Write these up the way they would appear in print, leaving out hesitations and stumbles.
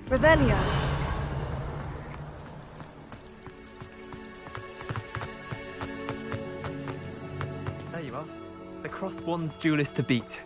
Revelio. There you are. The cross-wands duelist to beat.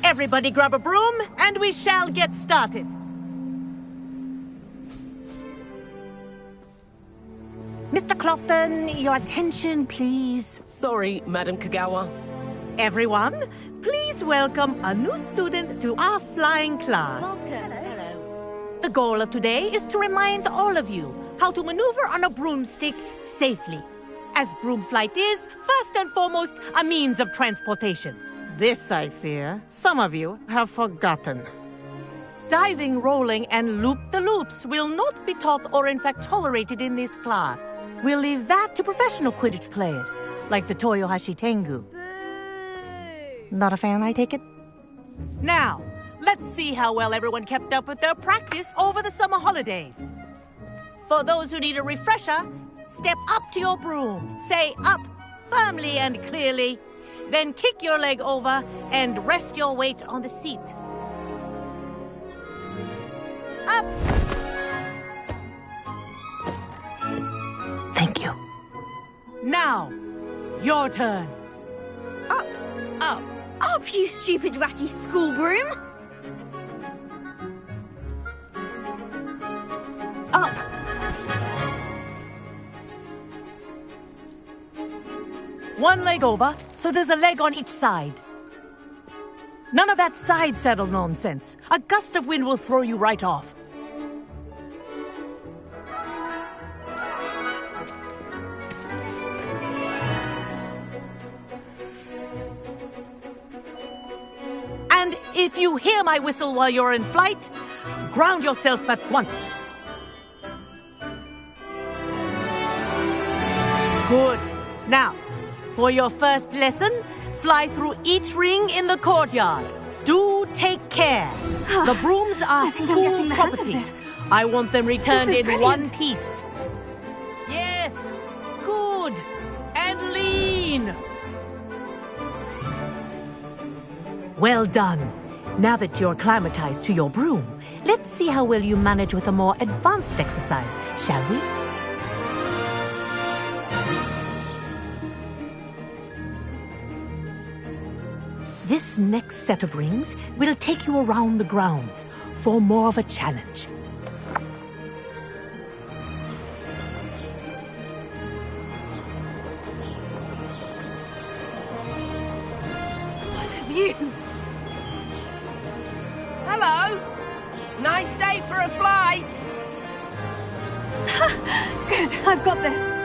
Everybody grab a broom, and we shall get started. Mr. Clopton, your attention, please. Sorry, Madam Kagawa. Everyone, please welcome a new student to our flying class. Hello. The goal of today is to remind all of you how to maneuver on a broomstick safely, as broom flight is, first and foremost, a means of transportation. This, I fear, some of you have forgotten. Diving, rolling, and loop-the-loops will not be taught or in fact tolerated in this class. We'll leave that to professional Quidditch players, like the Toyohashi Tengu. Not a fan, I take it? Now, let's see how well everyone kept up with their practice over the summer holidays. For those who need a refresher, step up to your broom, say up, firmly and clearly, then kick your leg over and rest your weight on the seat. Up! Thank you. Now, your turn. Up. Up. Up, you stupid ratty school broom. Up. One leg over, so there's a leg on each side. None of that side saddle nonsense. A gust of wind will throw you right off. And if you hear my whistle while you're in flight, ground yourself at once. Good. Now, for your first lesson, fly through each ring in the courtyard. Do take care. The brooms are school property. I want them returned in one piece. Yes. Good. And lean. Well done. Now that you're acclimatized to your broom, let's see how well you manage with a more advanced exercise, shall we? This next set of rings will take you around the grounds for more of a challenge. What have you? Hello. Nice day for a flight. Good, I've got this.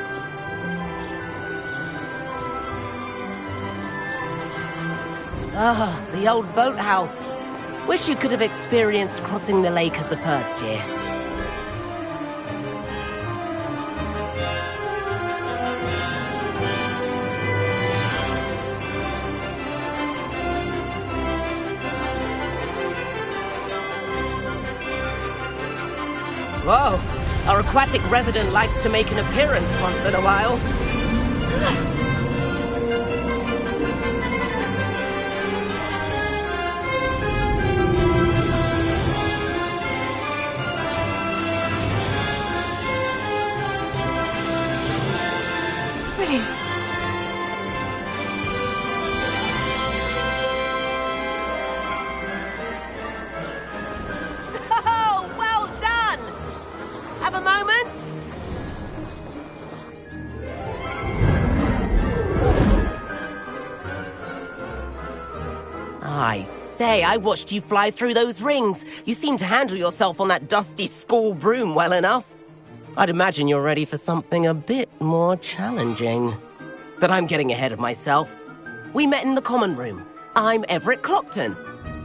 Ah, the old boathouse. Wish you could have experienced crossing the lake as a first year. Whoa, our aquatic resident likes to make an appearance once in a while. Brilliant. Oh, well done! Have a moment? I say, I watched you fly through those rings. You seem to handle yourself on that dusty school broom well enough. I'd imagine you're ready for something a bit more challenging. But I'm getting ahead of myself. We met in the common room. I'm Everett Clopton.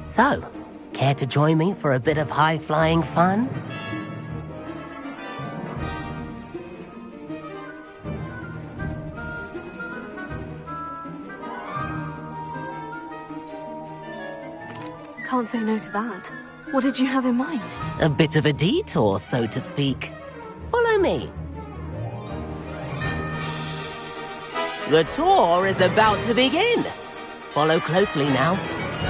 So, care to join me for a bit of high-flying fun? can't say no to that. What did you have in mind? A bit of a detour, so to speak. Follow me. The tour is about to begin. Follow closely now.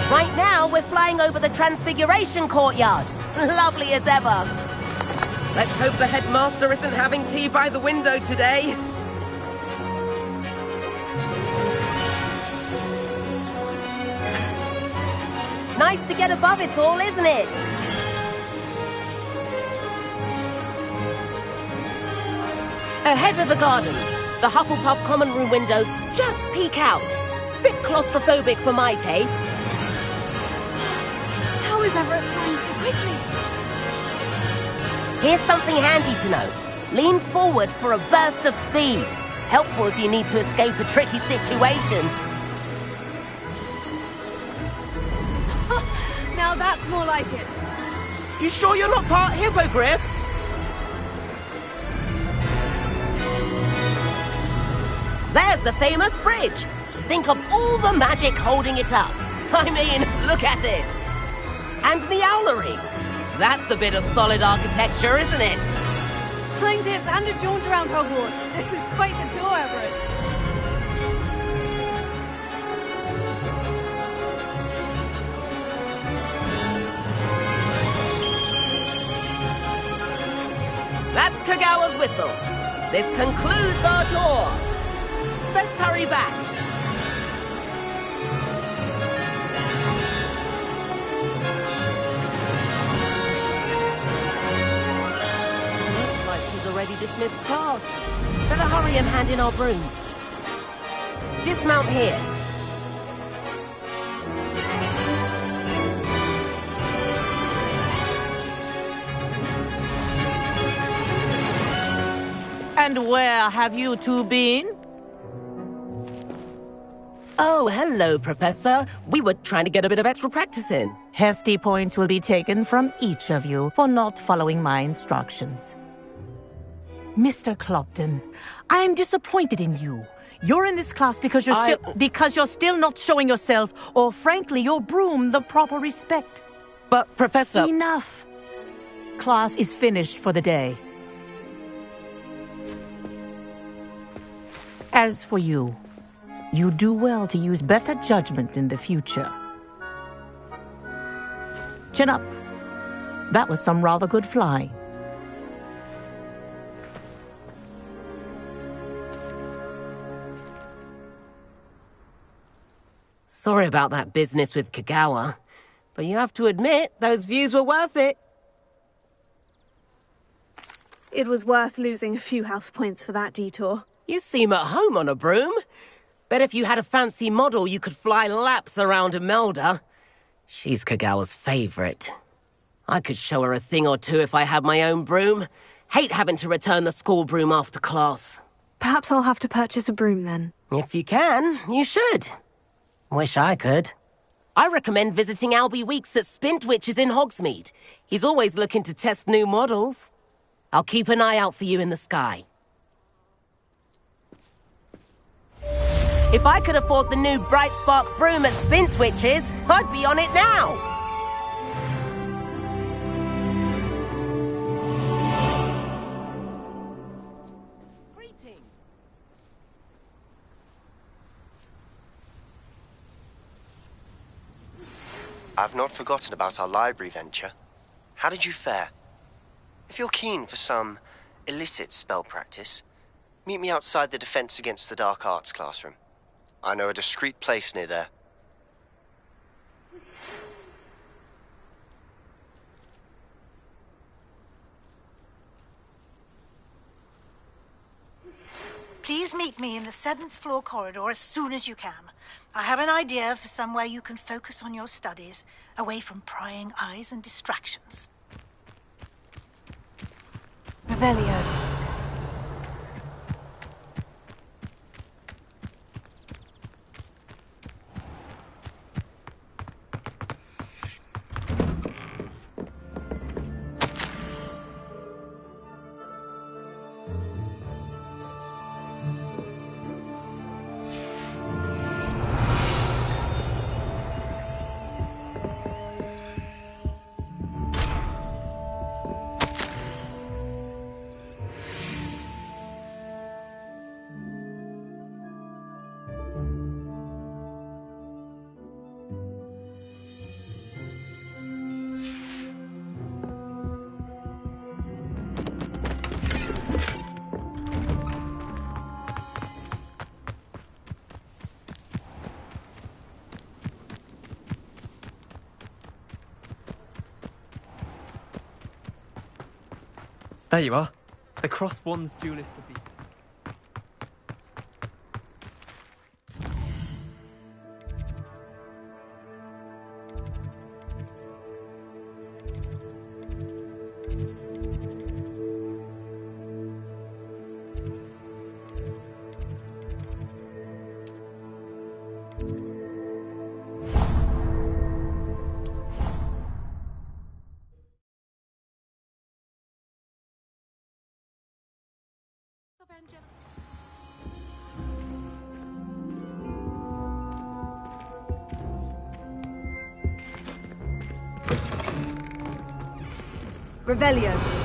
Right now, we're flying over the Transfiguration Courtyard. Lovely as ever. Let's hope the headmaster isn't having tea by the window today. Nice to get above it all, isn't it? Ahead of the gardens, the Hufflepuff common room windows just peek out. Bit claustrophobic for my taste. How is Everett flying so quickly? Here's something handy to know. Lean forward for a burst of speed. Helpful if you need to escape a tricky situation. Now that's more like it. You sure you're not part hippogriff? There's the famous bridge. Think of all the magic holding it up. I mean, look at it. And the owlery. That's a bit of solid architecture, isn't it? Flying tips and a jaunt around Hogwarts. This is quite the tour, Everett. That's Kagawa's whistle. This concludes our tour. Best hurry back. Looks like he's already dismissed class. Better hurry and hand in our brooms. Dismount here. And where have you two been? Oh, hello, Professor. We were trying to get a bit of extra practice in. Hefty points will be taken from each of you for not following my instructions. Mr. Clopton, I'm disappointed in you. You're in this class because you're still not showing yourself, or frankly, your broom the proper respect. But, Professor... Enough. Class is finished for the day. As for you, you do well to use better judgment in the future. Chin up. That was some rather good flying. Sorry about that business with Kagawa, but you have to admit, those views were worth it. It was worth losing a few house points for that detour. You seem at home on a broom. Bet if you had a fancy model, you could fly laps around Imelda. She's Kagawa's favorite. I could show her a thing or two if I had my own broom. Hate having to return the school broom after class. Perhaps I'll have to purchase a broom then. If you can, you should. Wish I could. I recommend visiting Albie Weeks at Spintwitches in Hogsmeade. He's always looking to test new models. I'll keep an eye out for you in the sky. If I could afford the new Bright Spark broom at Spintwitches, I'd be on it now! Greetings. I've not forgotten about our library venture. How did you fare? If you're keen for some illicit spell practice, meet me outside the Defense Against the Dark Arts classroom. I know a discreet place near there. Please meet me in the 7th floor corridor as soon as you can. I have an idea for somewhere you can focus on your studies, away from prying eyes and distractions. Revelio. There you are. The Cross One's duelist defeat. Revelio.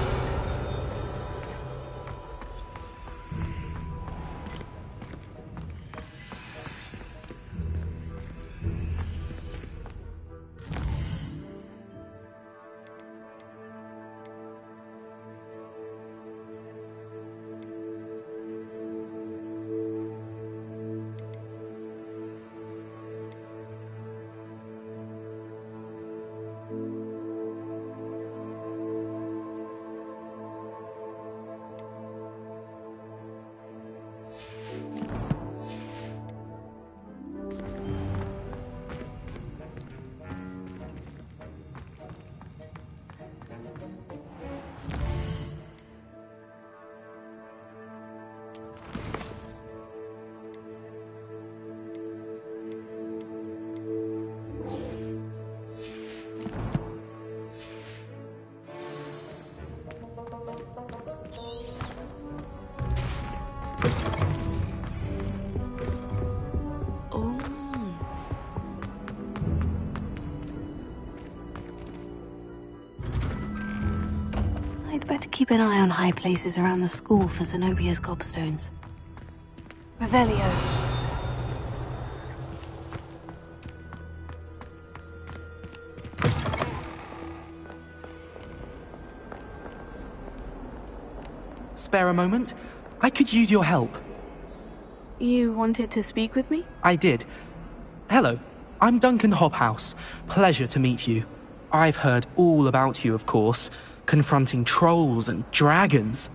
I'd better keep an eye on high places around the school for Zenobia's gobstones. Revelio. Spare a moment? I could use your help. You wanted to speak with me? I did. Hello, I'm Duncan Hobhouse. Pleasure to meet you. I've heard all about you, of course, confronting trolls and dragons.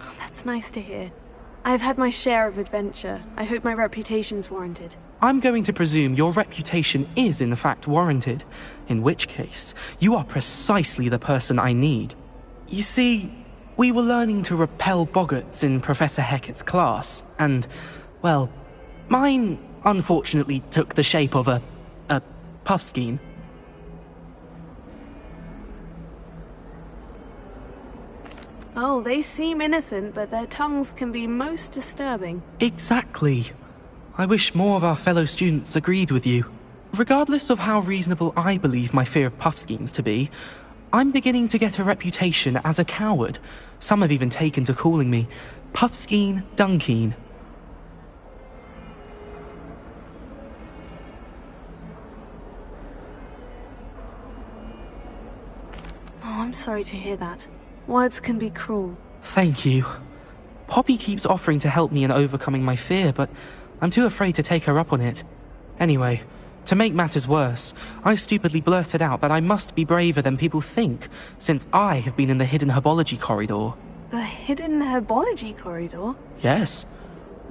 Oh, that's nice to hear. I've had my share of adventure. I hope my reputation's warranted. I'm going to presume your reputation is in fact warranted, in which case, you are precisely the person I need. You see, we were learning to repel boggarts in Professor Hecat's class, and, well, mine unfortunately took the shape of a puffskein. Oh, they seem innocent, but their tongues can be most disturbing. Exactly. I wish more of our fellow students agreed with you. Regardless of how reasonable I believe my fear of puffskeins to be, I'm beginning to get a reputation as a coward. Some have even taken to calling me Puffskeen Dunkeen. Oh, I'm sorry to hear that. Words can be cruel. Thank you. Poppy keeps offering to help me in overcoming my fear, but I'm too afraid to take her up on it. Anyway, to make matters worse, I stupidly blurted out that I must be braver than people think, since I have been in the hidden herbology corridor. The hidden herbology corridor? Yes.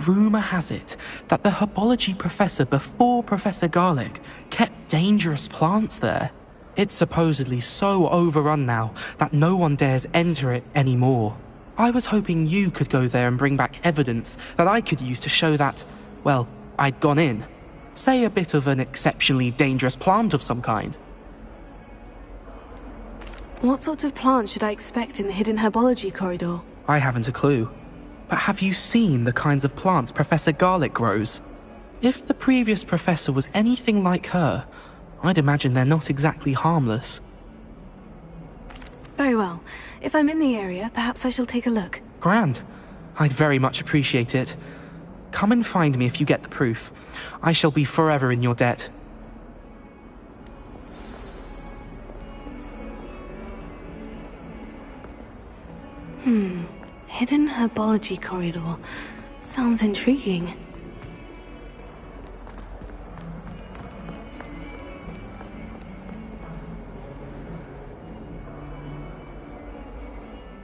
Rumour has it that the herbology professor before Professor Garlic kept dangerous plants there. It's supposedly so overrun now that no one dares enter it anymore. I was hoping you could go there and bring back evidence that I could use to show that, well, I'd gone in. Say a bit of an exceptionally dangerous plant of some kind. What sort of plant should I expect in the hidden herbology corridor? I haven't a clue. But have you seen the kinds of plants Professor Garlic grows? If the previous professor was anything like her, I'd imagine they're not exactly harmless. Very well. If I'm in the area, perhaps I shall take a look. Grand. I'd very much appreciate it. Come and find me if you get the proof. I shall be forever in your debt. Hidden herbology corridor. Sounds intriguing.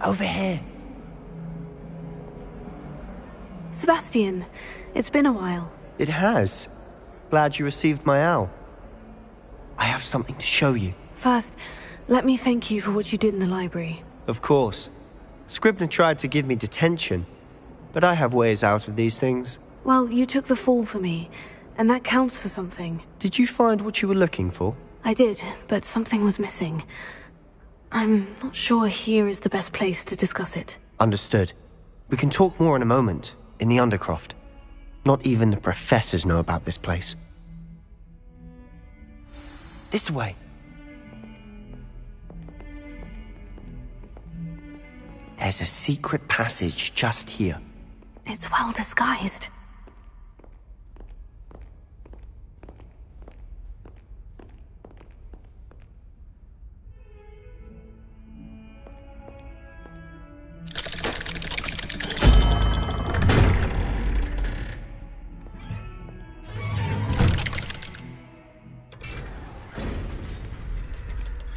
Over here. Sebastian, it's been a while. It has. Glad you received my owl. I have something to show you. First, let me thank you for what you did in the library. Of course. Scribner tried to give me detention, but I have ways out of these things. Well, you took the fall for me, and that counts for something. Did you find what you were looking for? I did, but something was missing. I'm not sure here is the best place to discuss it. Understood. We can talk more in a moment, in the Undercroft. Not even the professors know about this place. This way. There's a secret passage just here. It's well disguised.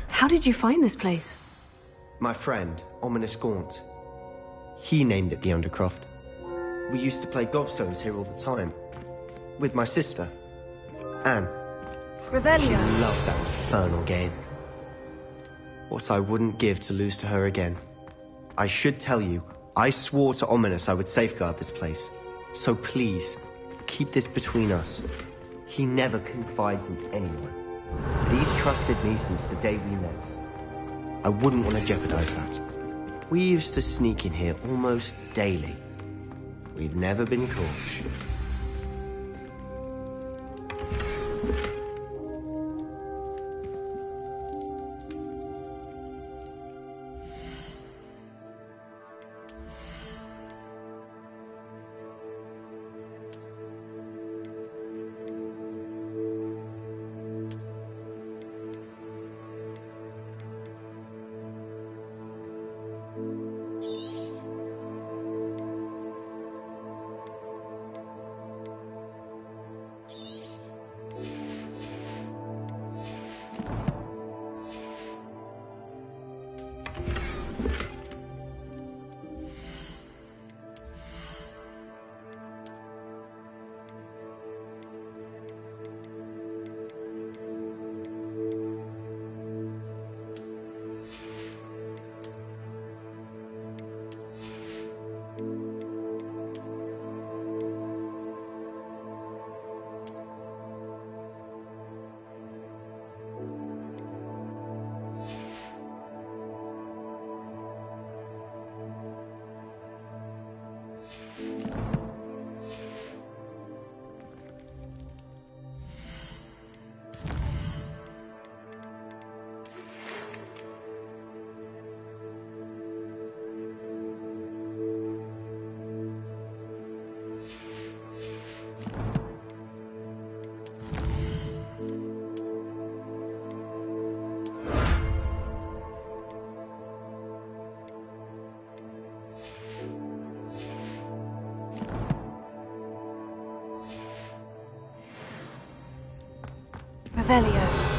How did you find this place? My friend, Ominous Gaunt. He named it the Undercroft. We used to play gobstones here all the time. With my sister, Anne. She Revelio. loved that infernal game. What I wouldn't give to lose to her again. I should tell you, I swore to Ominous I would safeguard this place. So please, keep this between us. He never confides in anyone. But he's trusted me since the day we met. I wouldn't want to jeopardize that. We used to sneak in here almost daily. We've never been caught. Revelio.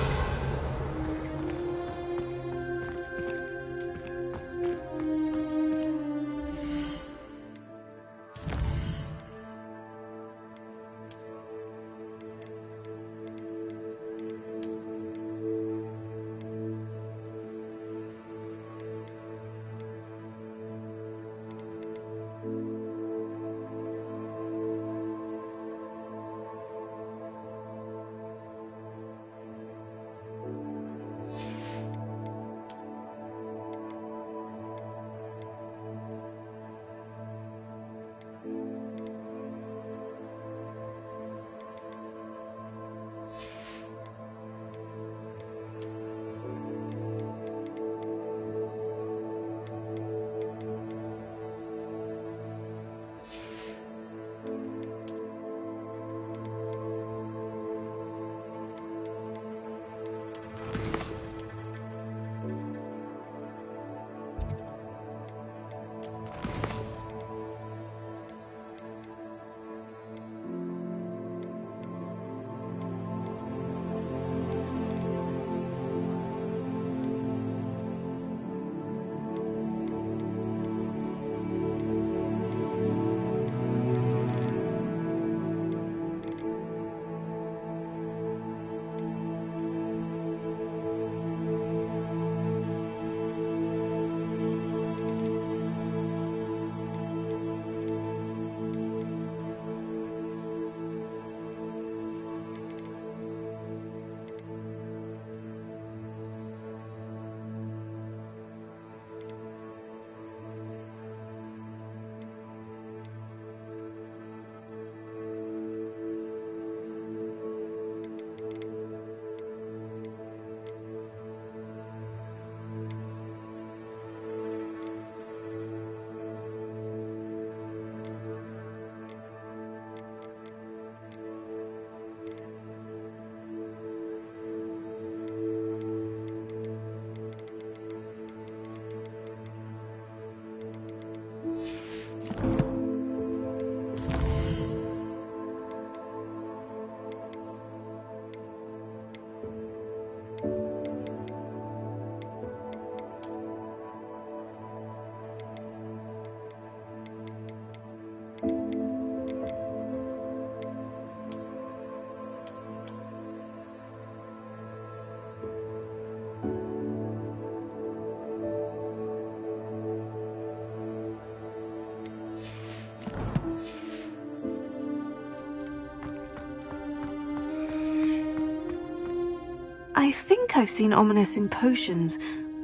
think I've seen Ominous in potions.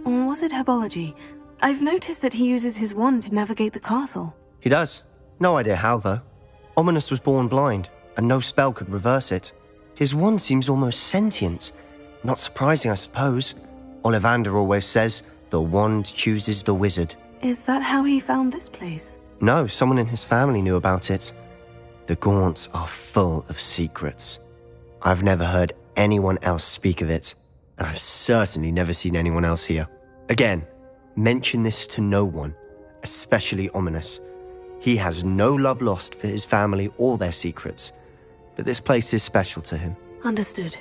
Or was it herbology? I've noticed that he uses his wand to navigate the castle. He does. No idea how, though. Ominous was born blind, and no spell could reverse it. His wand seems almost sentient. Not surprising, I suppose. Ollivander always says, the wand chooses the wizard. Is that how he found this place? No, someone in his family knew about it. The Gaunts are full of secrets. I've never heard anyone else speak of it, and I've certainly never seen anyone else here. Again, mention this to no one, especially Ominous. He has no love lost for his family or their secrets, but this place is special to him. Understood.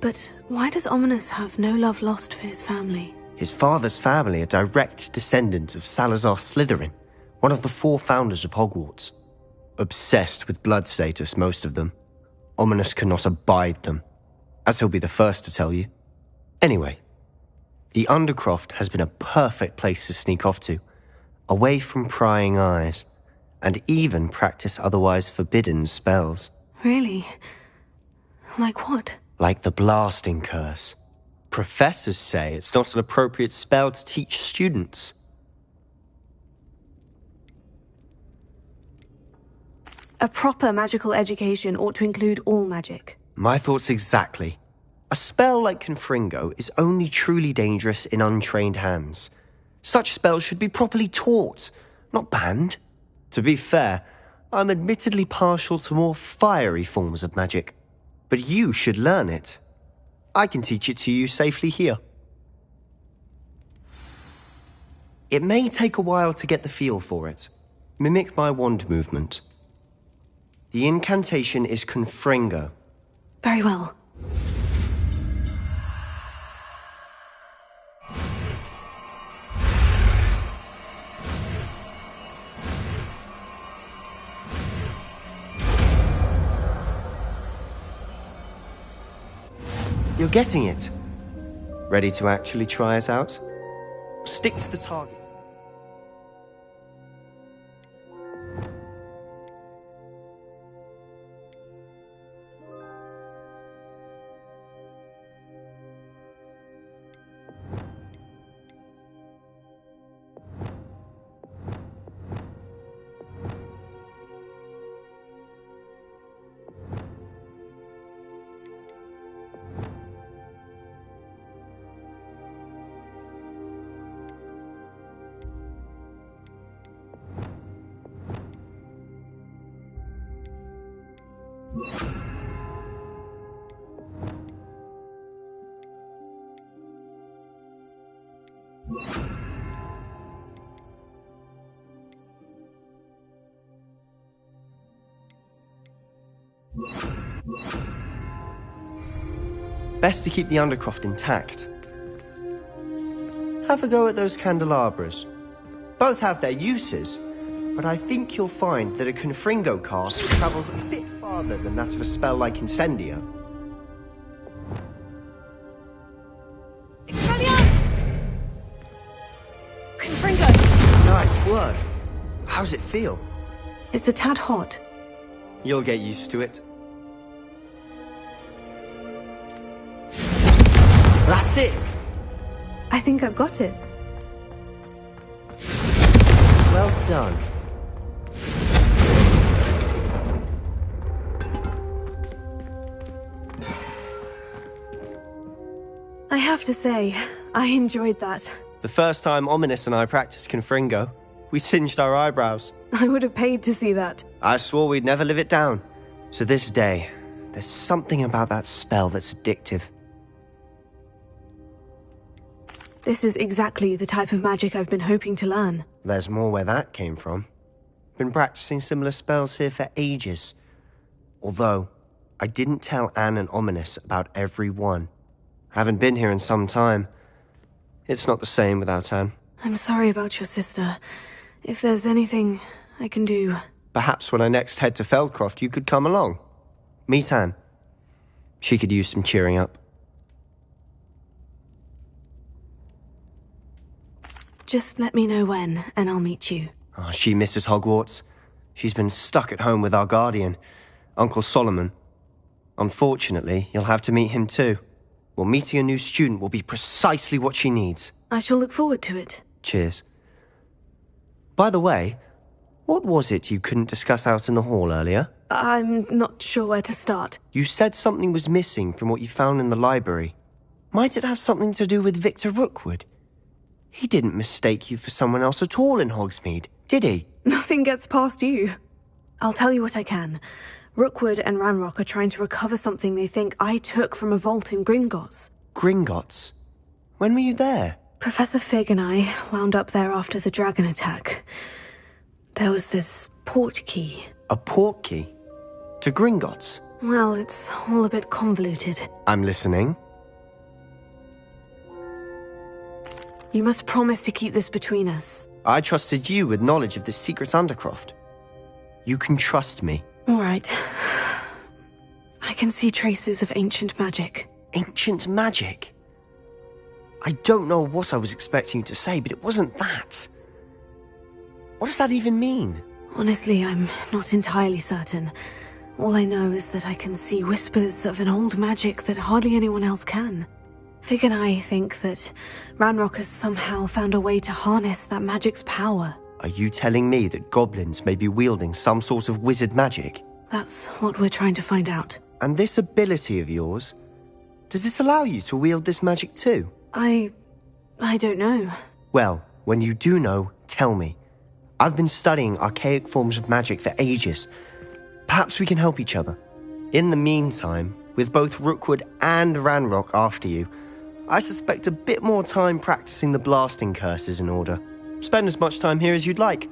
But why does Ominous have no love lost for his family? His father's family are direct descendants of Salazar Slytherin, one of the 4 founders of Hogwarts. Obsessed with blood status, most of them. Ominous cannot abide them, as he'll be the first to tell you. Anyway, the Undercroft has been a perfect place to sneak off to, away from prying eyes, and even practice otherwise forbidden spells. Really? Like what? Like the blasting curse. Professors say it's not an appropriate spell to teach students. A proper magical education ought to include all magic. My thoughts exactly. A spell like Confringo is only truly dangerous in untrained hands. Such spells should be properly taught, not banned. To be fair, I'm admittedly partial to more fiery forms of magic. But you should learn it. I can teach it to you safely here. It may take a while to get the feel for it. Mimic my wand movement. The incantation is Confringo. Very well. You're getting it. Ready to actually try it out? Stick to the target. Best to keep the Undercroft intact. Have a go at those candelabras. Both have their uses, but I think you'll find that a Confringo cast travels a bit farther than that of a spell like Incendio. Expelliarmus! Confringo! Nice work. How's it feel? It's a tad hot. You'll get used to it. That's it! I think I've got it. Well done. I have to say, I enjoyed that. The first time Ominous and I practiced Confringo, we singed our eyebrows. I would have paid to see that. I swore we'd never live it down. So this day, there's something about that spell that's addictive. This is exactly the type of magic I've been hoping to learn. There's more where that came from. Been practicing similar spells here for ages. Although, I didn't tell Anne and Ominous about every one. Haven't been here in some time. It's not the same without Anne. I'm sorry about your sister. If there's anything I can do... Perhaps when I next head to Feldcroft, you could come along. Meet Anne. She could use some cheering up. Just let me know when, and I'll meet you. Oh, she misses Hogwarts. She's been stuck at home with our guardian, Uncle Solomon. Unfortunately, you'll have to meet him too. Well, meeting a new student will be precisely what she needs. I shall look forward to it. Cheers. By the way, what was it you couldn't discuss out in the hall earlier? I'm not sure where to start. You said something was missing from what you found in the library. Might it have something to do with Victor Rookwood? He didn't mistake you for someone else at all in Hogsmeade, did he? Nothing gets past you. I'll tell you what I can. Rookwood and Ranrock are trying to recover something they think I took from a vault in Gringotts. Gringotts? When were you there? Professor Fig and I wound up there after the dragon attack. There was this port key. A port key? To Gringotts? Well, it's all a bit convoluted. I'm listening. You must promise to keep this between us. I trusted you with knowledge of this secret undercroft. You can trust me. All right. I can see traces of ancient magic. Ancient magic? I don't know what I was expecting you to say, but it wasn't that. What does that even mean? Honestly, I'm not entirely certain. All I know is that I can see whispers of an old magic that hardly anyone else can. Fig and I think that Ranrock has somehow found a way to harness that magic's power. Are you telling me that goblins may be wielding some sort of wizard magic? That's what we're trying to find out. And this ability of yours, does it allow you to wield this magic too? I don't know. Well, when you do know, tell me. I've been studying archaic forms of magic for ages. Perhaps we can help each other. In the meantime, with both Rookwood and Ranrock after you, I suspect a bit more time practicing the blasting curse is in order. Spend as much time here as you'd like.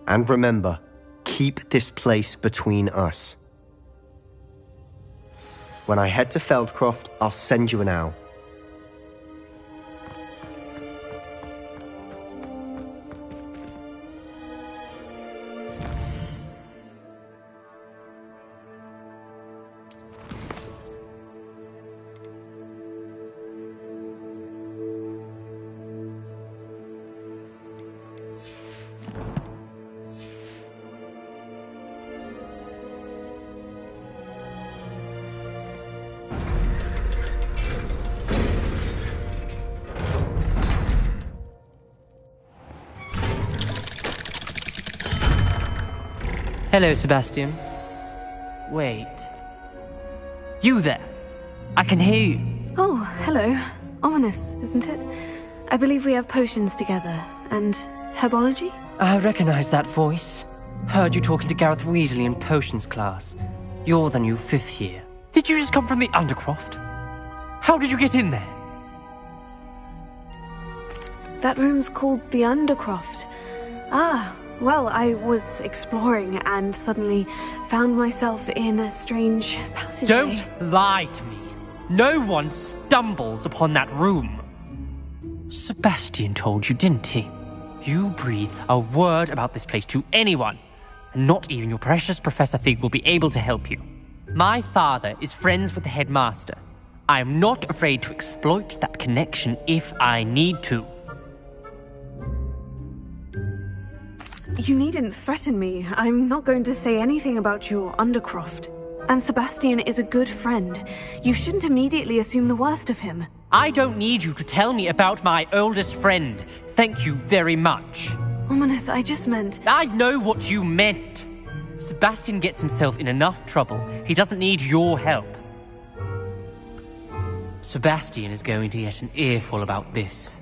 And remember, keep this place between us. When I head to Feldcroft, I'll send you an owl. Hello, Sebastian. Wait. You there? I can hear you. Oh, hello. Ominous, isn't it? I believe we have potions together. And herbology? I recognize that voice. Heard you talking to Gareth Weasley in potions class. You're the new 5th year. Did you just come from the Undercroft? How did you get in there? That room's called the Undercroft. Ah, well, I was exploring and suddenly found myself in a strange passageway. Don't lie to me. No one stumbles upon that room. Sebastian told you, didn't he? You breathe a word about this place to anyone, and not even your precious Professor Fig will be able to help you. My father is friends with the headmaster. I am not afraid to exploit that connection if I need to. You needn't threaten me. I'm not going to say anything about your Undercroft. And Sebastian is a good friend. You shouldn't immediately assume the worst of him. I don't need you to tell me about my oldest friend. Thank you very much. Ominous, I just meant... I know what you meant. Sebastian gets himself in enough trouble. He doesn't need your help. Sebastian is going to get an earful about this.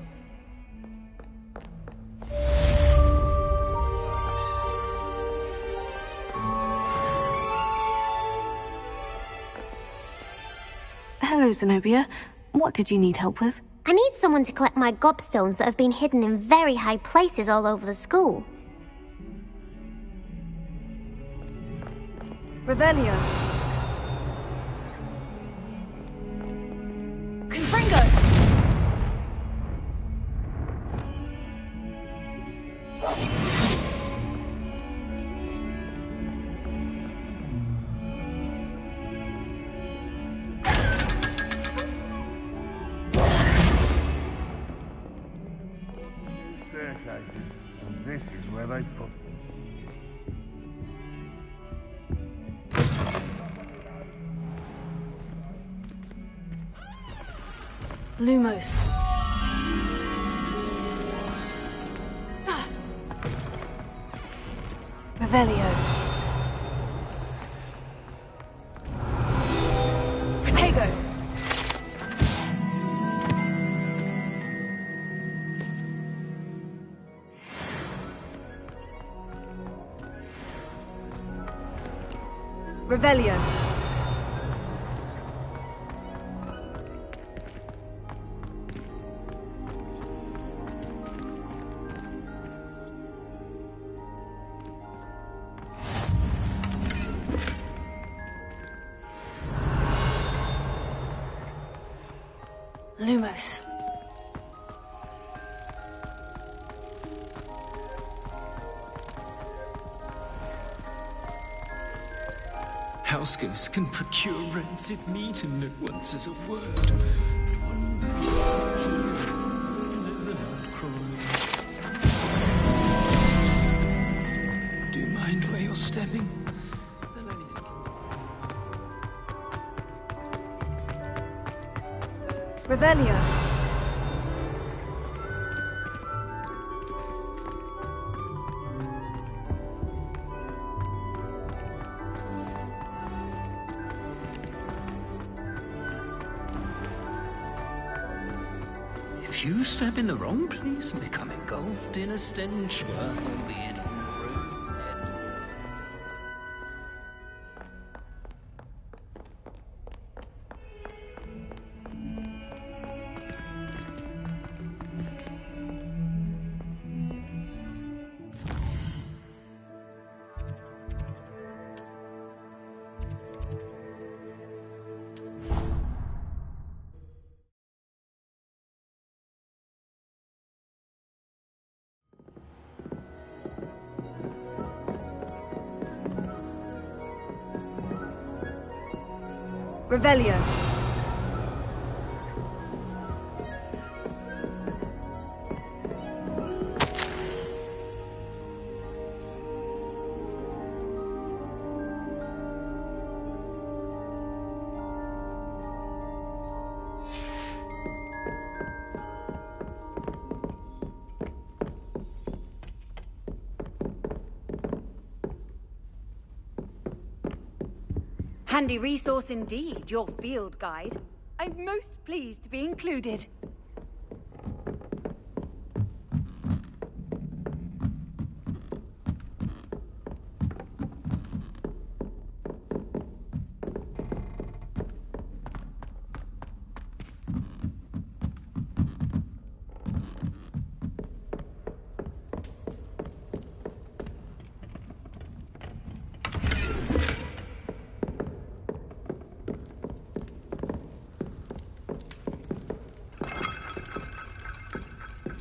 Hello, Zenobia. What did you need help with? I need someone to collect my gobstones that have been hidden in very high places all over the school. Revelio. Confringo! And this is where they put them. Lumos. Revelio. Protego. Revelio. Lumos. House ghosts can procure rancid meat and know once as a word. But one never not crawling. Do you mind where you're stepping? Revelio. If you step in the wrong place and become engulfed in a stench, well, you'll be in a room head. Revelio. Handy resource indeed, your field guide. I'm most pleased to be included.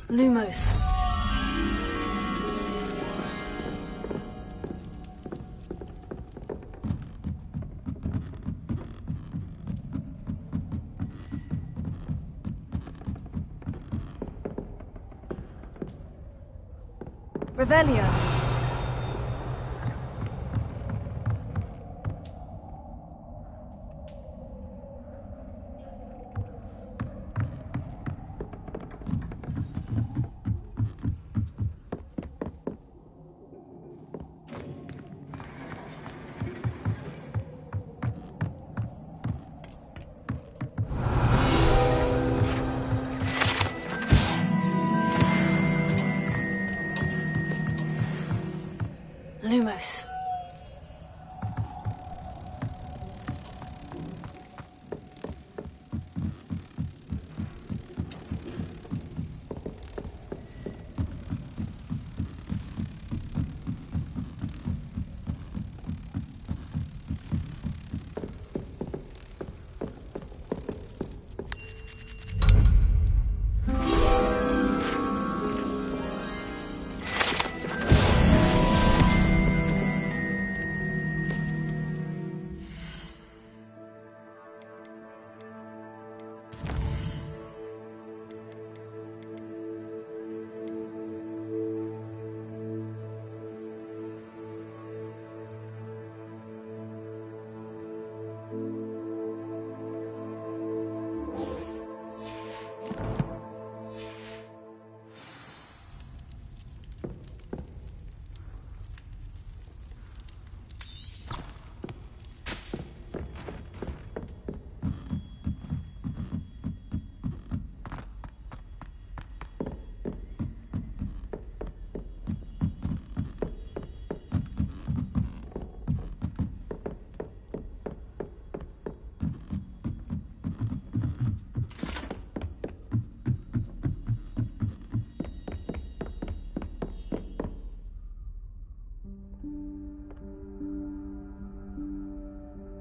Lumos. Revelio. Lumos.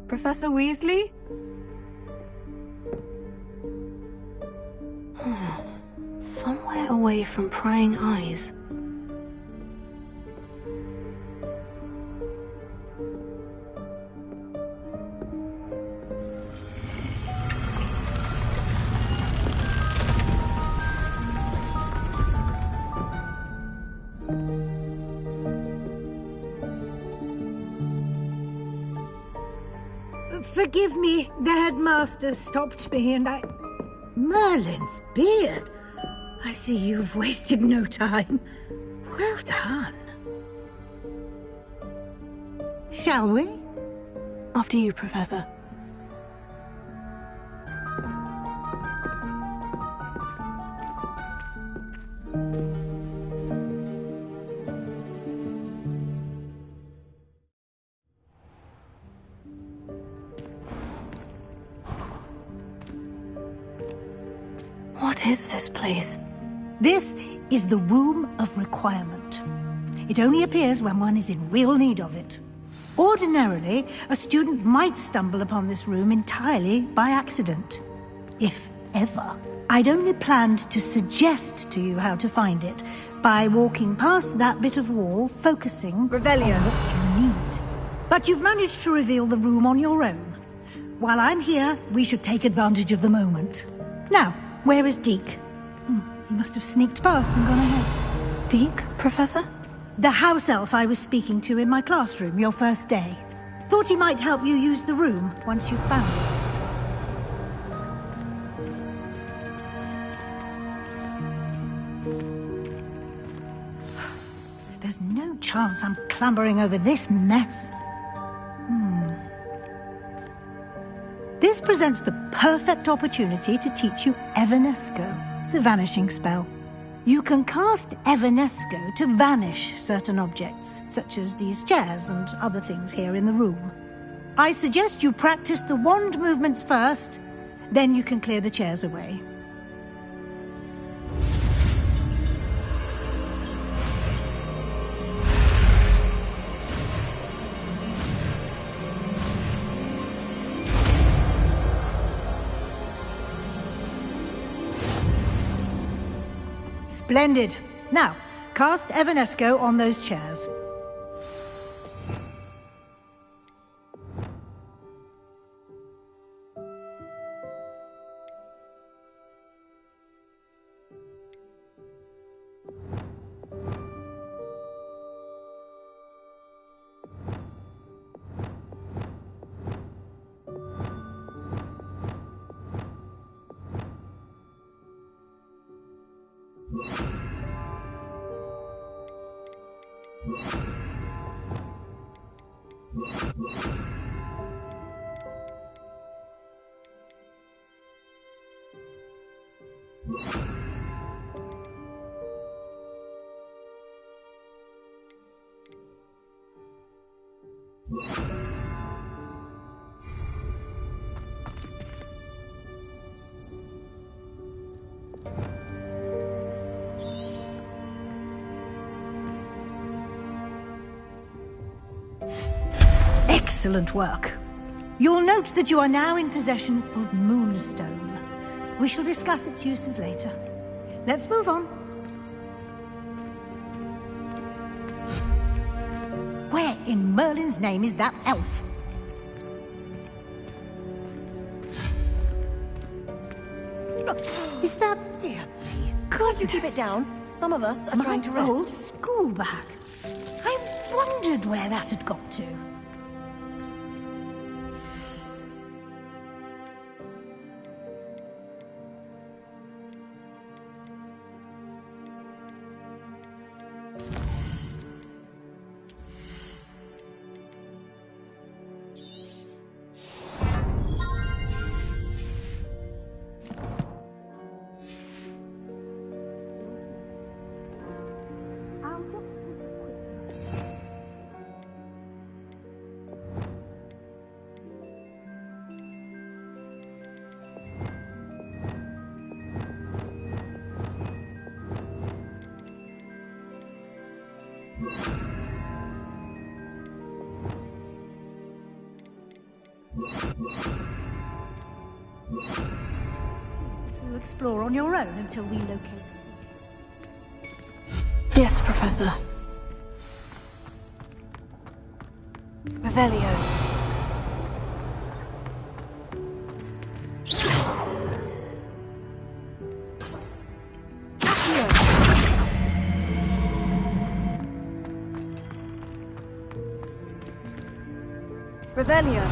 Professor Weasley? Somewhere away from prying eyes. Forgive me, the headmaster stopped me and I... Merlin's beard! I see you've wasted no time. Well done. Shall we? After you, Professor. What is this place? This is the Room of Requirement. It only appears when one is in real need of it. Ordinarily, a student might stumble upon this room entirely by accident. If ever. I'd only planned to suggest to you how to find it by walking past that bit of wall, focusing Revelio. on what you need. But you've managed to reveal the room on your own. While I'm here, we should take advantage of the moment. Now, where is Deke? He must have sneaked past and gone ahead. Deke, Professor? The house elf I was speaking to in my classroom your first day. Thought he might help you use the room once you found it. There's no chance I'm clambering over this mess. This presents the perfect opportunity to teach you Evanesco, the vanishing spell. You can cast Evanesco to vanish certain objects, such as these chairs and other things here in the room. I suggest you practice the wand movements first, then you can clear the chairs away. Splendid. Now, cast Evanesco on those chairs. Excellent work. You'll note that you are now in possession of Moonstone. We shall discuss its uses later. Let's move on. Where in Merlin's name is that elf? Is that... dear me, Could you keep it down? Some of us are trying to my rest. old school bag. I wondered where that had got to. You explore on your own until we locate. Yes, Professor. Revelio. Revelio.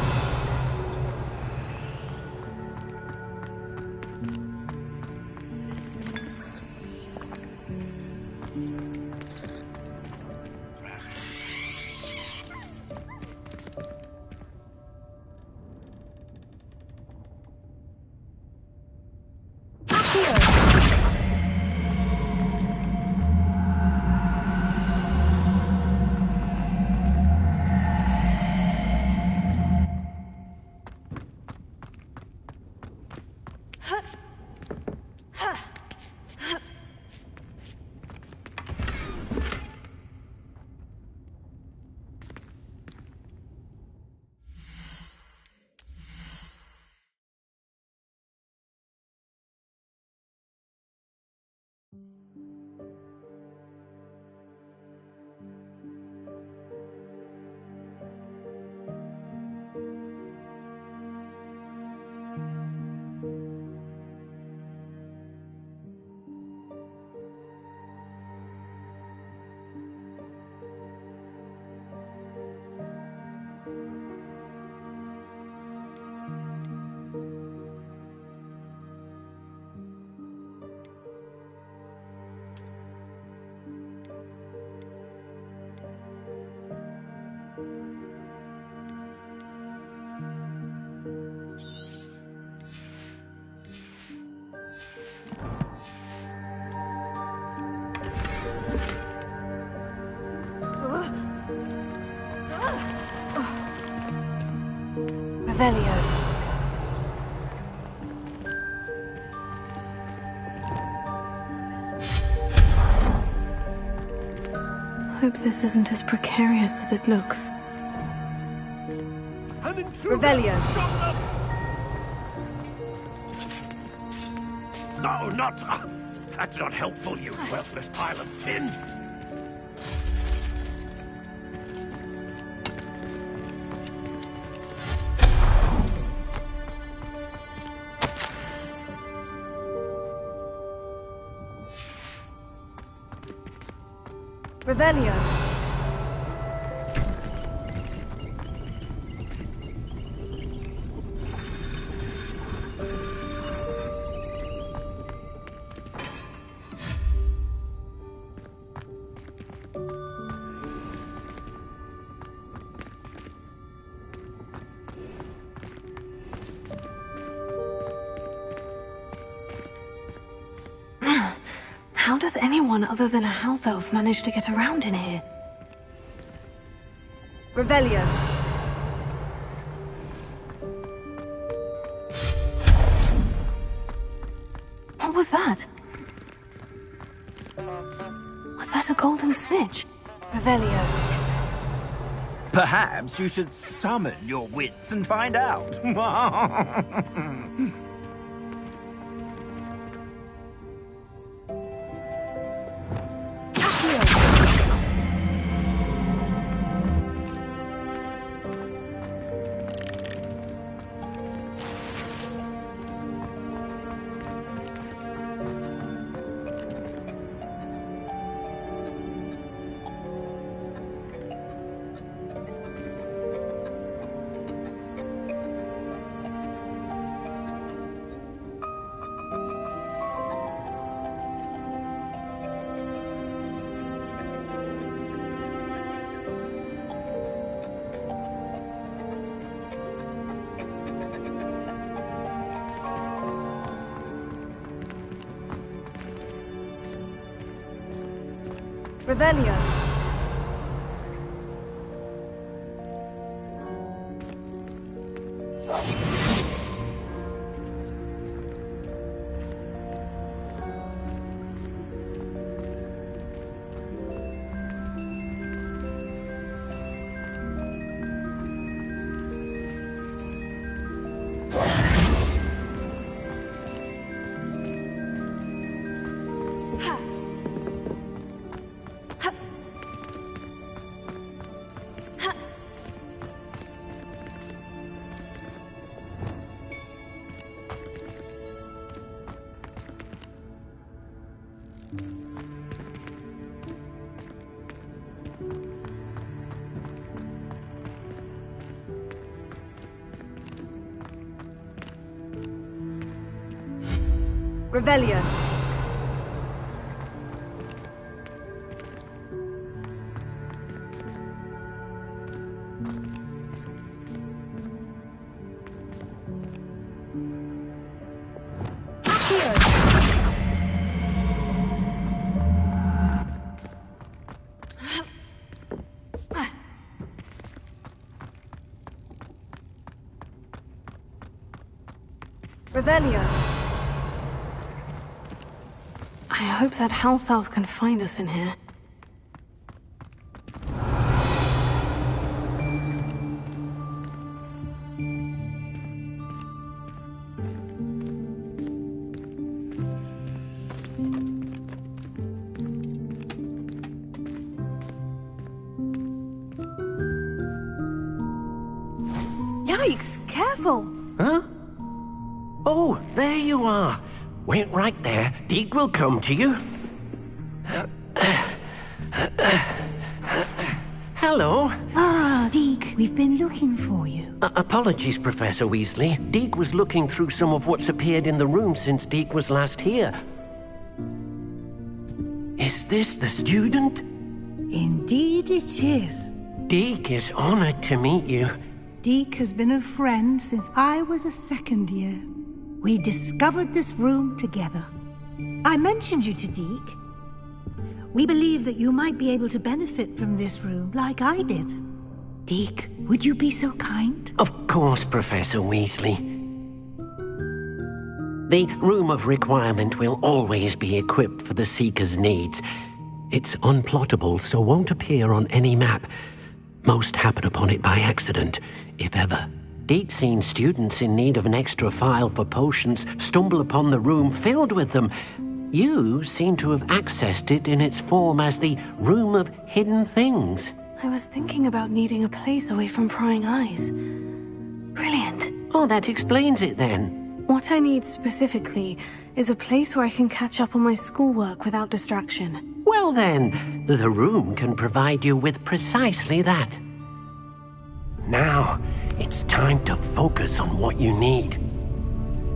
Revelio. Hope this isn't as precarious as it looks. Revelio. No, not... that's not helpful, you worthless pile of tin. Revelio. How does anyone other than a house elf manage to get around in here? Revelio. What was that? Was that a golden snitch? Revelio. Perhaps you should summon your wits and find out. Revelio. Revelio. Revelio. I hope that house elf can find us in here. Yikes! Careful! Huh? Oh, there you are. Wait right there. Deke will come to you. Hello. Ah, Deke, we've been looking for you. Apologies, Professor Weasley. Deke was looking through some of what's appeared in the room since Deke was last here. Is this the student? Indeed it is. Deke is honored to meet you. Deke has been a friend since I was a second year. We discovered this room together. I mentioned you to Deke. We believe that you might be able to benefit from this room like I did. Deke, would you be so kind? Of course, Professor Weasley. The Room of Requirement will always be equipped for the Seeker's needs. It's unplottable, so won't appear on any map. Most happen upon it by accident, if ever. Deke's seen students in need of an extra file for potions stumble upon the room filled with them. You seem to have accessed it in its form as the Room of Hidden Things. I was thinking about needing a place away from prying eyes. Brilliant. Oh, that explains it then. What I need specifically is a place where I can catch up on my schoolwork without distraction. Well then, the room can provide you with precisely that. Now, it's time to focus on what you need.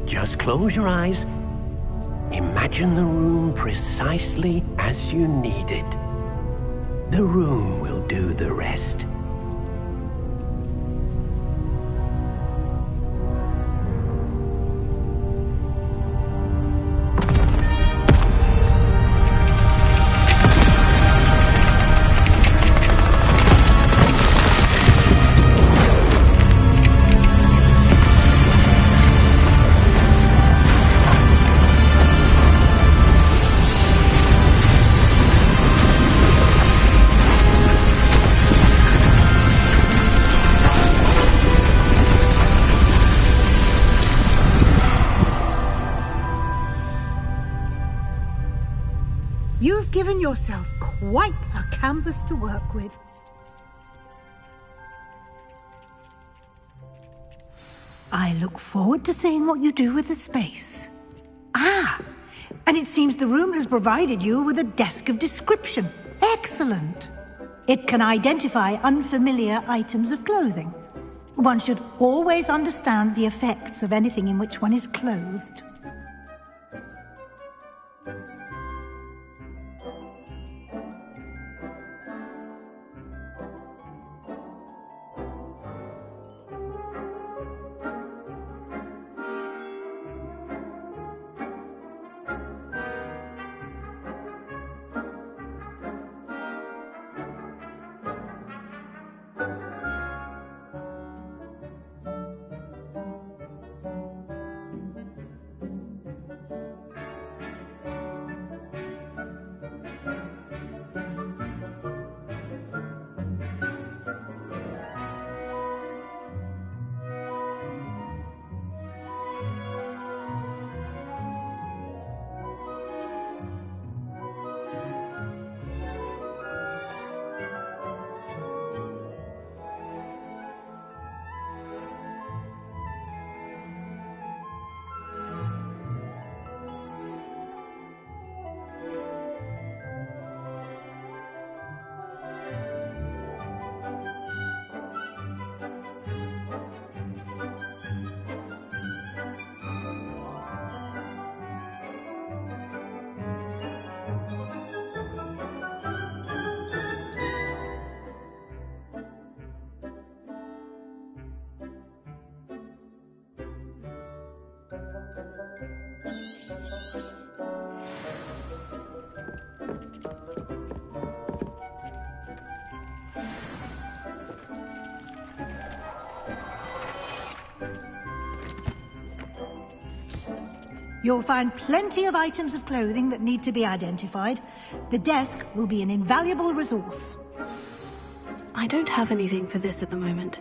Just close your eyes. Imagine the room precisely as you need it. The room will do the rest. You've given yourself quite a canvas to work with. I look forward to seeing what you do with the space. Ah, and it seems the room has provided you with a desk of description. Excellent. It can identify unfamiliar items of clothing. One should always understand the effects of anything in which one is clothed. You'll find plenty of items of clothing that need to be identified. The desk will be an invaluable resource. I don't have anything for this at the moment.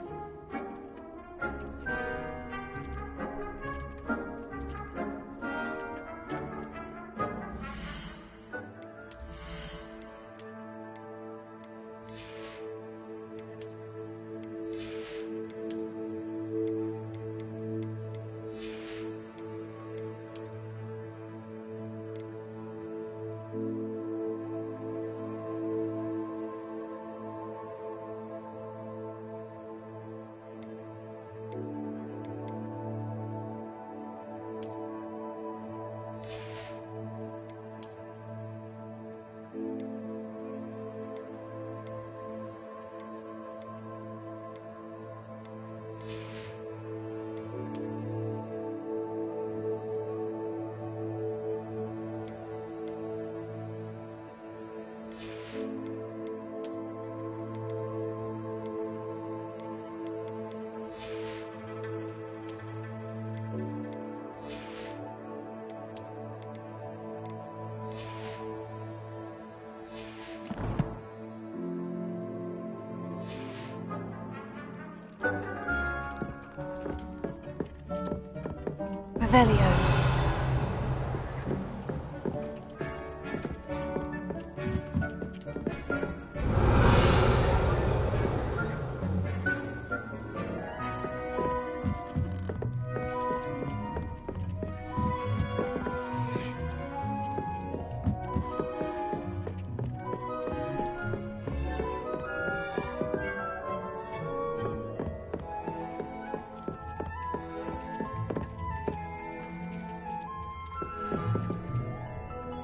Revelio.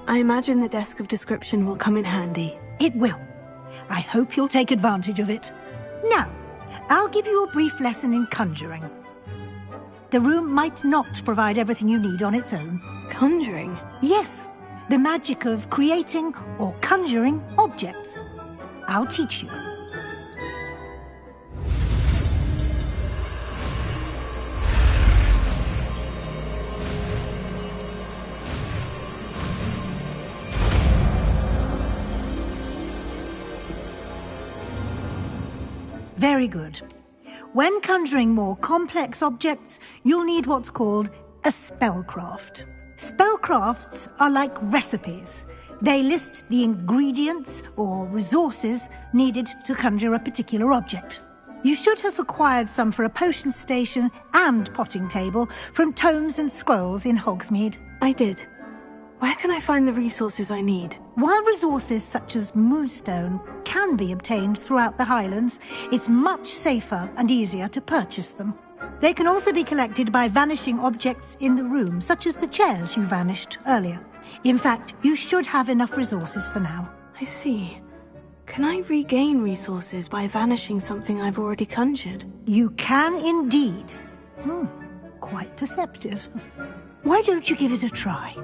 I imagine the desk of description will come in handy. It will. I hope you'll take advantage of it. Now, I'll give you a brief lesson in conjuring. The room might not provide everything you need on its own. Conjuring? Yes, the magic of creating or conjuring objects. I'll teach you. Very good. When conjuring more complex objects, you'll need what's called a spellcraft. Spellcrafts are like recipes. They list the ingredients or resources needed to conjure a particular object. You should have acquired some for a potion station and potting table from tomes and scrolls in Hogsmeade. I did. Where can I find the resources I need? While resources such as moonstone can be obtained throughout the Highlands, it's much safer and easier to purchase them. They can also be collected by vanishing objects in the room, such as the chairs you vanished earlier. In fact, you should have enough resources for now. I see. Can I regain resources by vanishing something I've already conjured? You can indeed. Quite perceptive. Why don't you give it a try?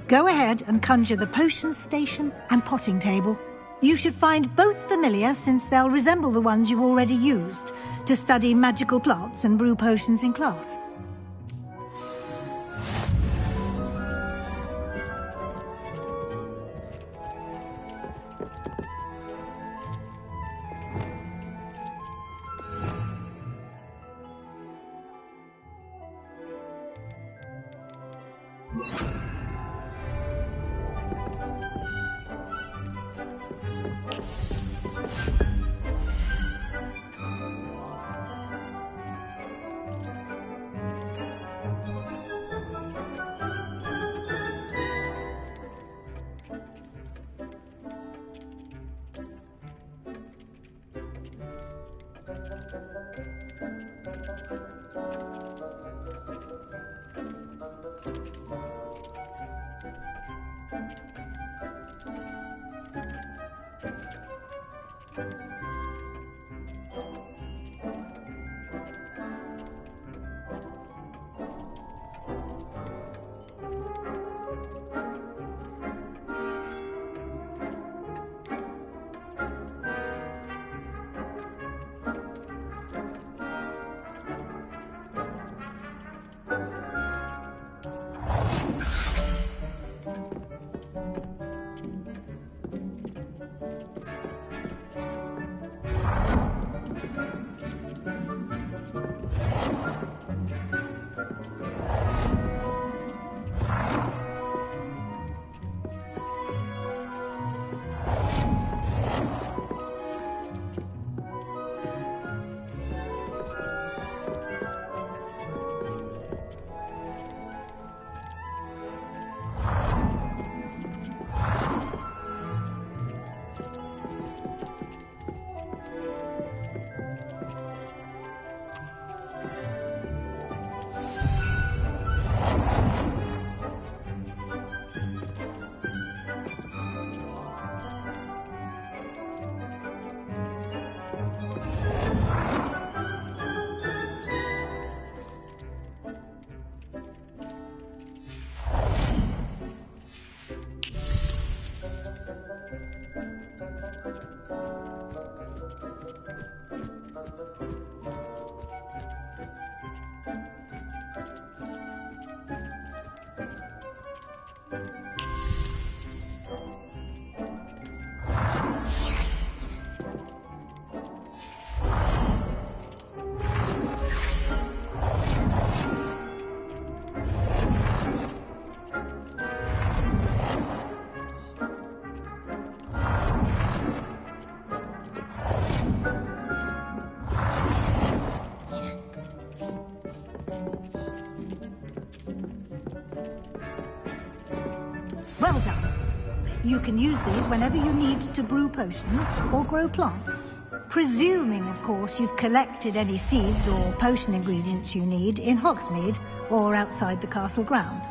Go ahead and conjure the potion station and potting table. You should find both familiar, since they'll resemble the ones you've already used to study magical plants and brew potions in class. You can use these whenever you need to brew potions or grow plants. Presuming, of course, you've collected any seeds or potion ingredients you need in Hogsmeade or outside the castle grounds.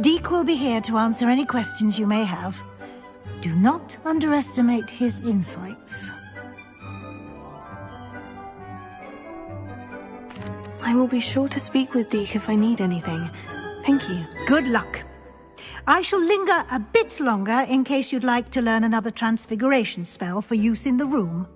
Deke will be here to answer any questions you may have. Do not underestimate his insights. I will be sure to speak with Deke if I need anything. Thank you. Good luck. I shall linger a bit longer in case you'd like to learn another transfiguration spell for use in the room.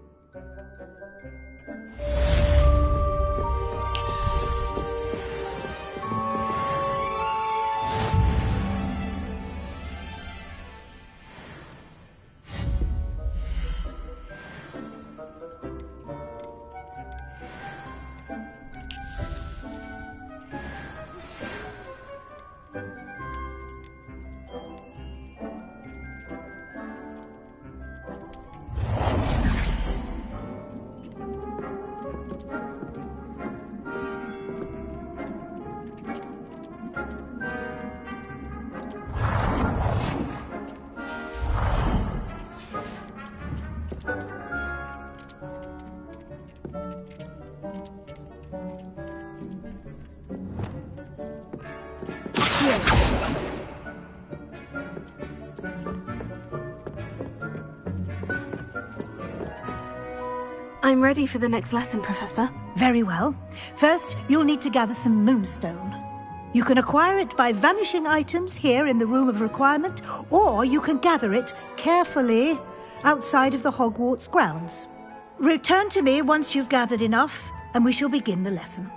I'm ready for the next lesson, Professor. Very well. First, you'll need to gather some moonstone. You can acquire it by vanishing items here in the Room of Requirement, or you can gather it carefully outside of the Hogwarts grounds. Return to me once you've gathered enough, and we shall begin the lesson.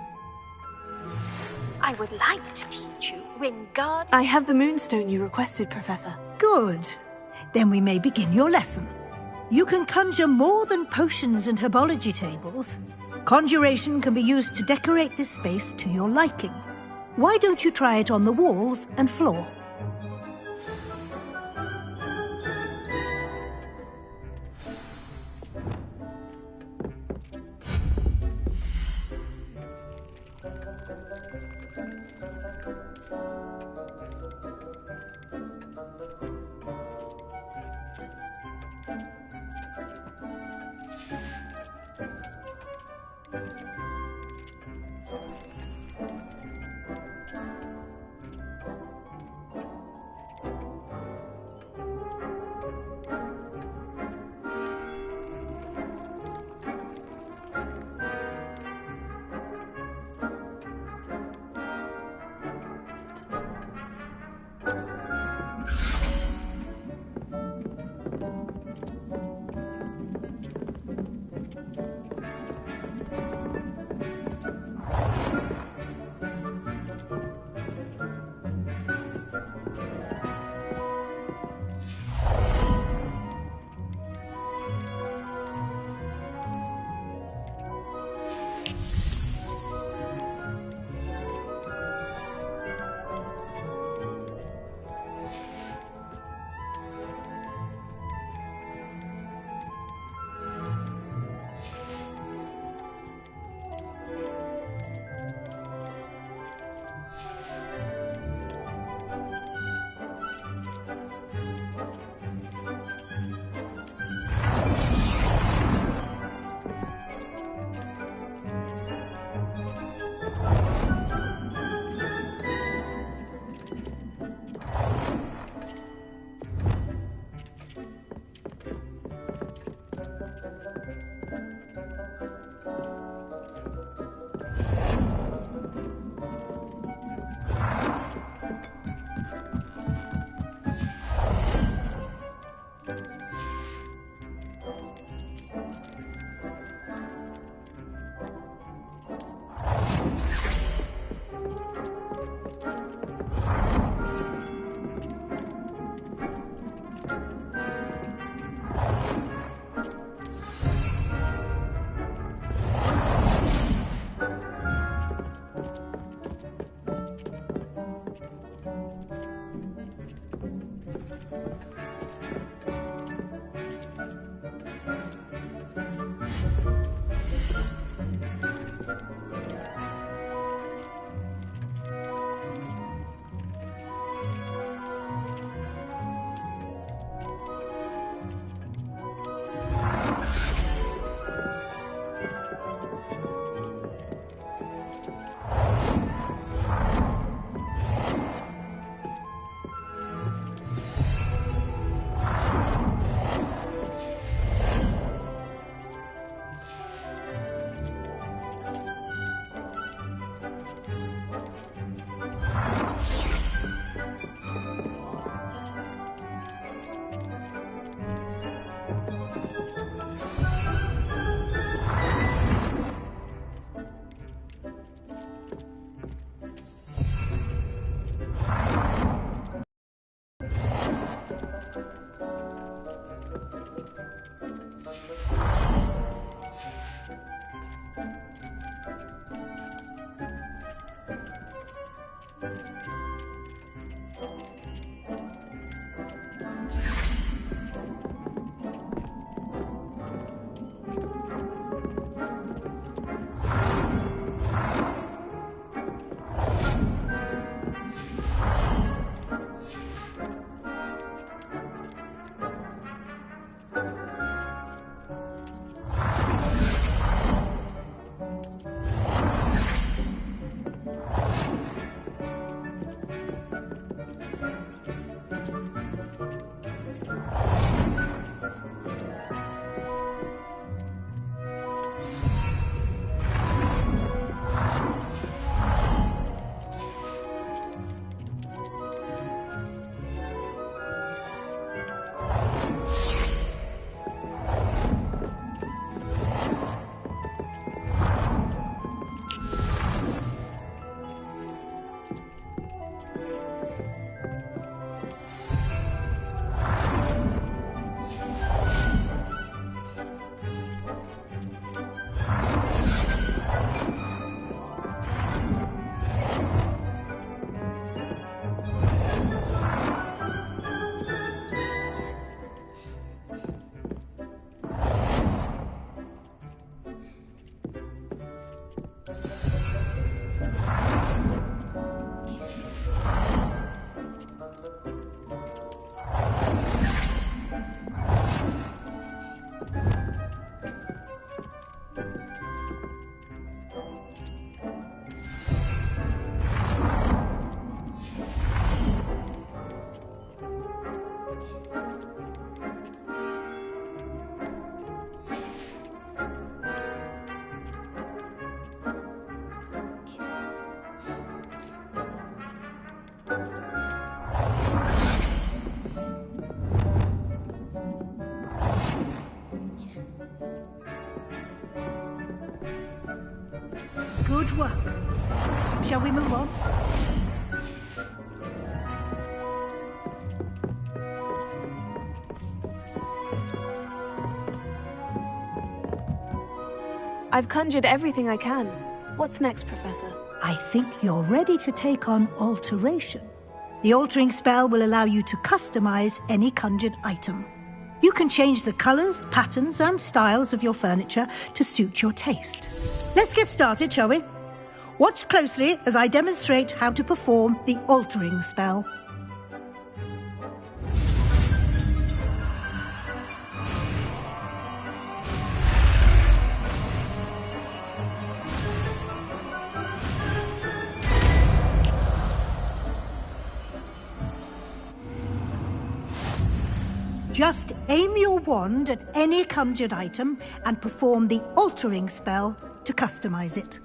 I would like to teach you Wingardium. I have the moonstone you requested, Professor. Good. Then we may begin your lesson. You can conjure more than potions and herbology tables. Conjuration can be used to decorate this space to your liking. Why don't you try it on the walls and floor? Good work. Shall we move on? I've conjured everything I can. What's next, Professor? I think you're ready to take on alteration. The altering spell will allow you to customize any conjured item. You can change the colors, patterns, and styles of your furniture to suit your taste. Let's get started, shall we? Watch closely as I demonstrate how to perform the altering spell. Just aim your wand at any conjured item and perform the altering spell to customize it.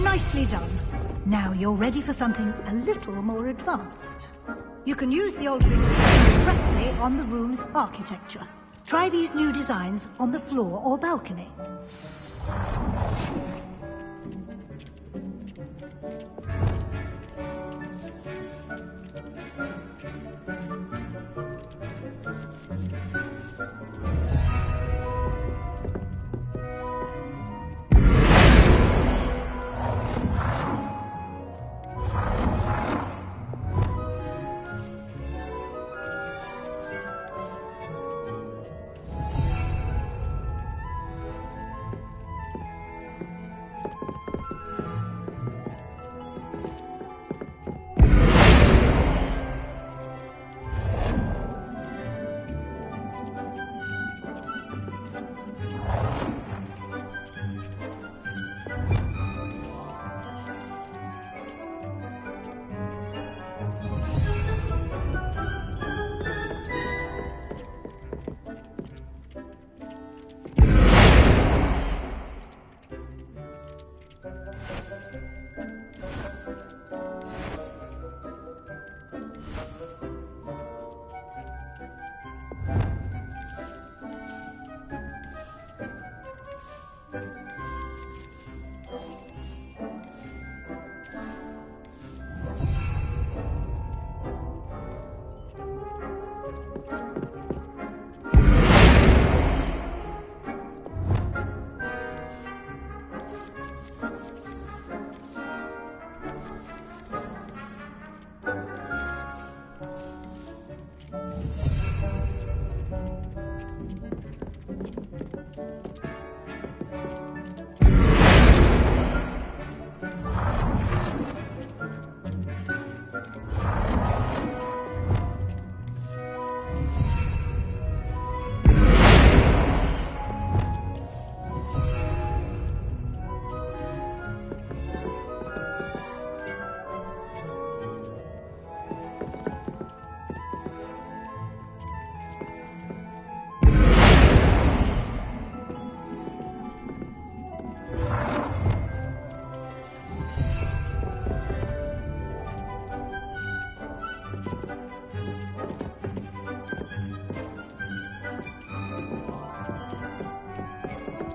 Nicely done. Now you're ready for something a little more advanced. You can use the altering spell directly on the room's architecture. Try these new designs on the floor or balcony.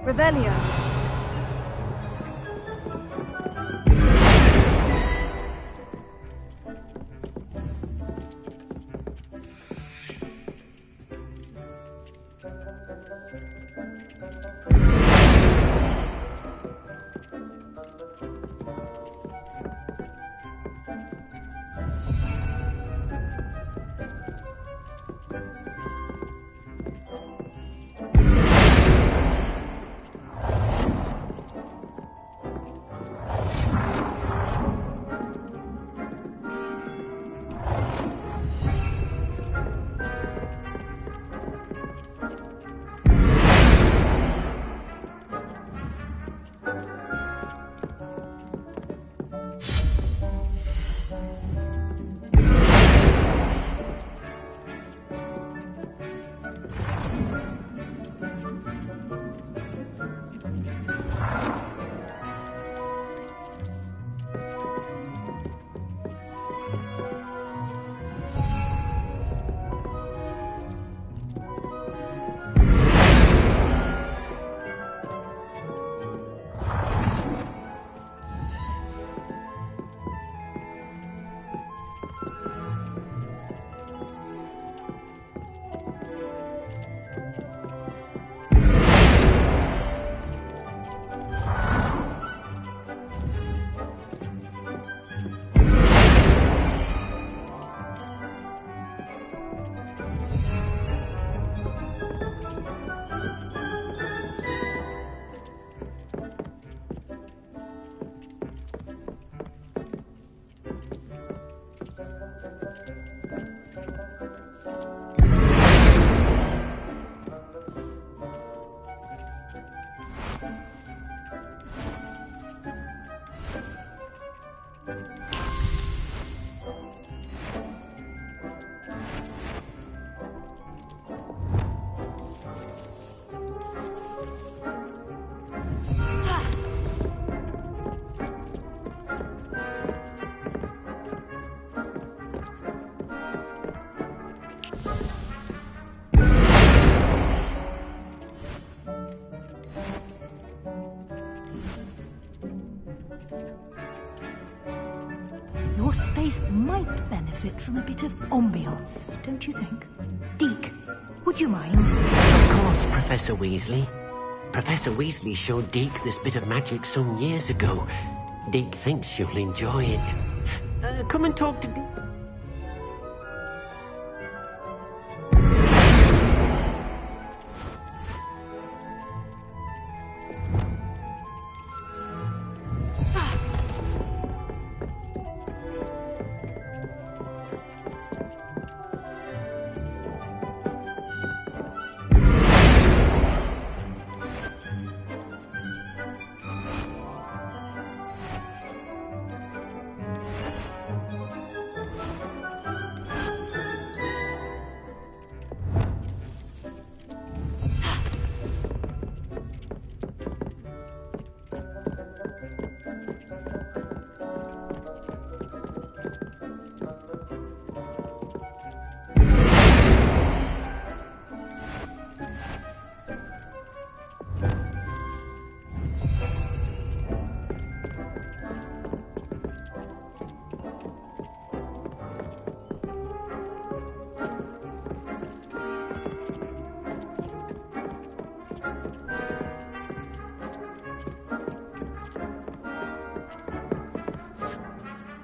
Revelio. Your space might benefit from a bit of ambiance, don't you think? Deke, would you mind? Of course, Professor Weasley. Professor Weasley showed Deke this bit of magic some years ago. Deke thinks you'll enjoy it. Come and talk to Deke.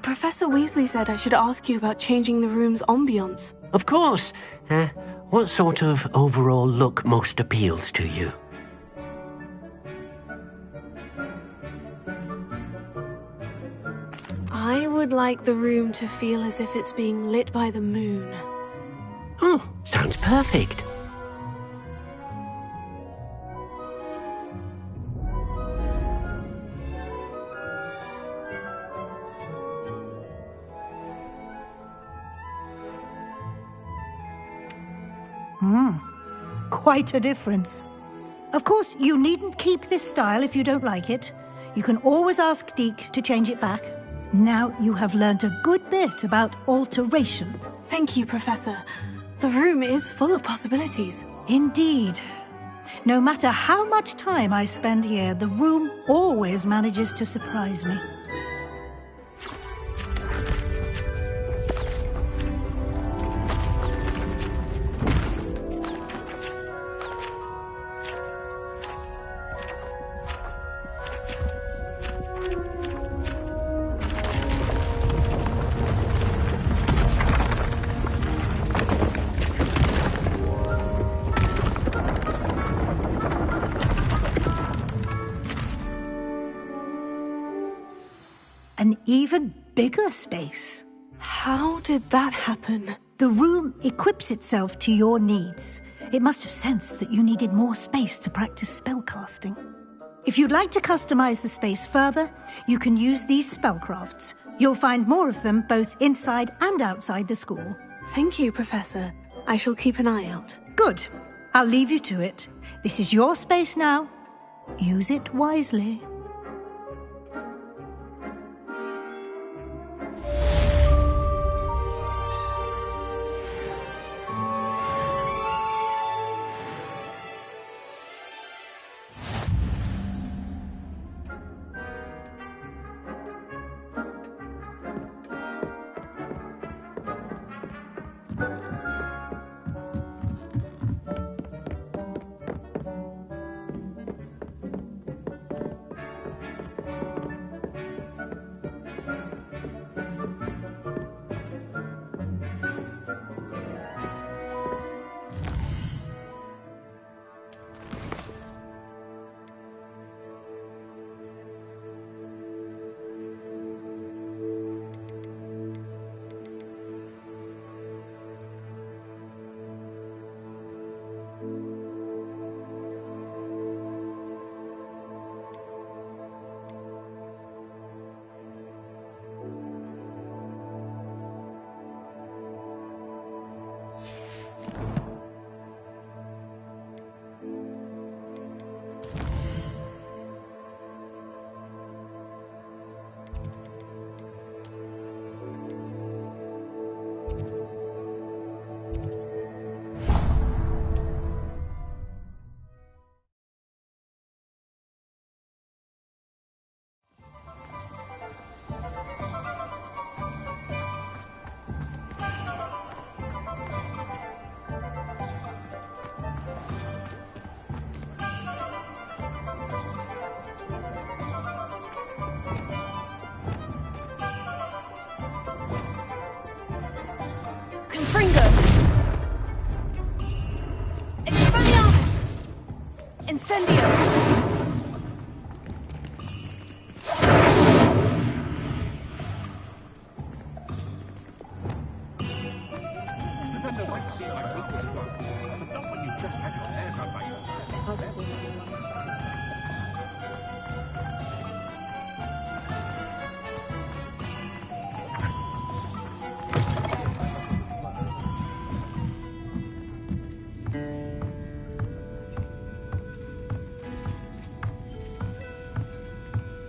Professor Weasley said I should ask you about changing the room's ambience. Of course. What sort of overall look most appeals to you? I would like the room to feel as if it's being lit by the moon. Oh, sounds perfect. Quite a difference. Of course, you needn't keep this style if you don't like it. You can always ask Deke to change it back. Now you have learnt a good bit about alteration. Thank you, Professor. The room is full of possibilities. Indeed. No matter how much time I spend here, the room always manages to surprise me. An even bigger space. How did that happen? The room equips itself to your needs. It must have sensed that you needed more space to practice spellcasting. If you'd like to customize the space further, you can use these spellcrafts. You'll find more of them both inside and outside the school. Thank you, Professor. I shall keep an eye out. Good. I'll leave you to it. This is your space now. Use it wisely. Incendio!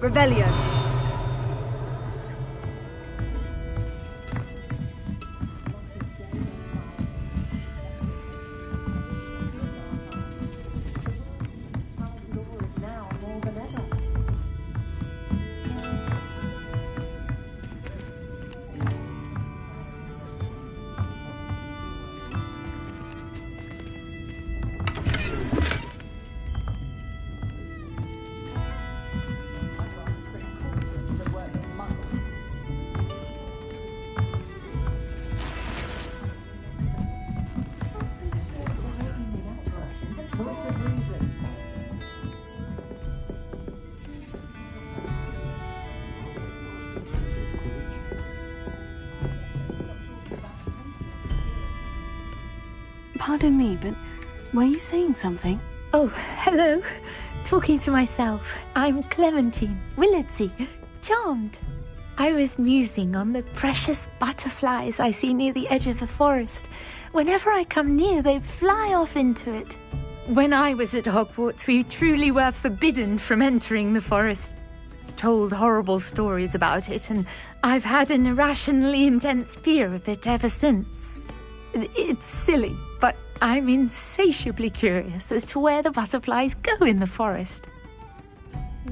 Revelio. Pardon me, but were you saying something? Oh, hello. Talking to myself. I'm Clementine Willardsey. Charmed. I was musing on the precious butterflies I see near the edge of the forest. Whenever I come near, they fly off into it. When I was at Hogwarts, we truly were forbidden from entering the forest. Told horrible stories about it, and I've had an irrationally intense fear of it ever since. It's silly, but I'm insatiably curious as to where the butterflies go in the forest.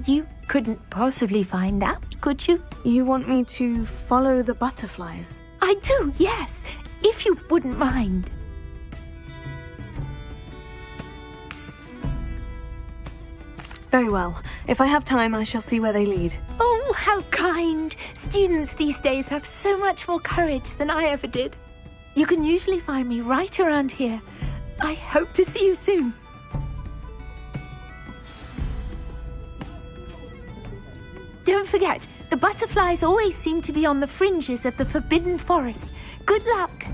You couldn't possibly find out, could you? You want me to follow the butterflies? I do, yes, if you wouldn't mind. Very well. If I have time, I shall see where they lead. Oh, how kind! Students these days have so much more courage than I ever did. You can usually find me right around here. I hope to see you soon. Don't forget, the butterflies always seem to be on the fringes of the Forbidden Forest. Good luck!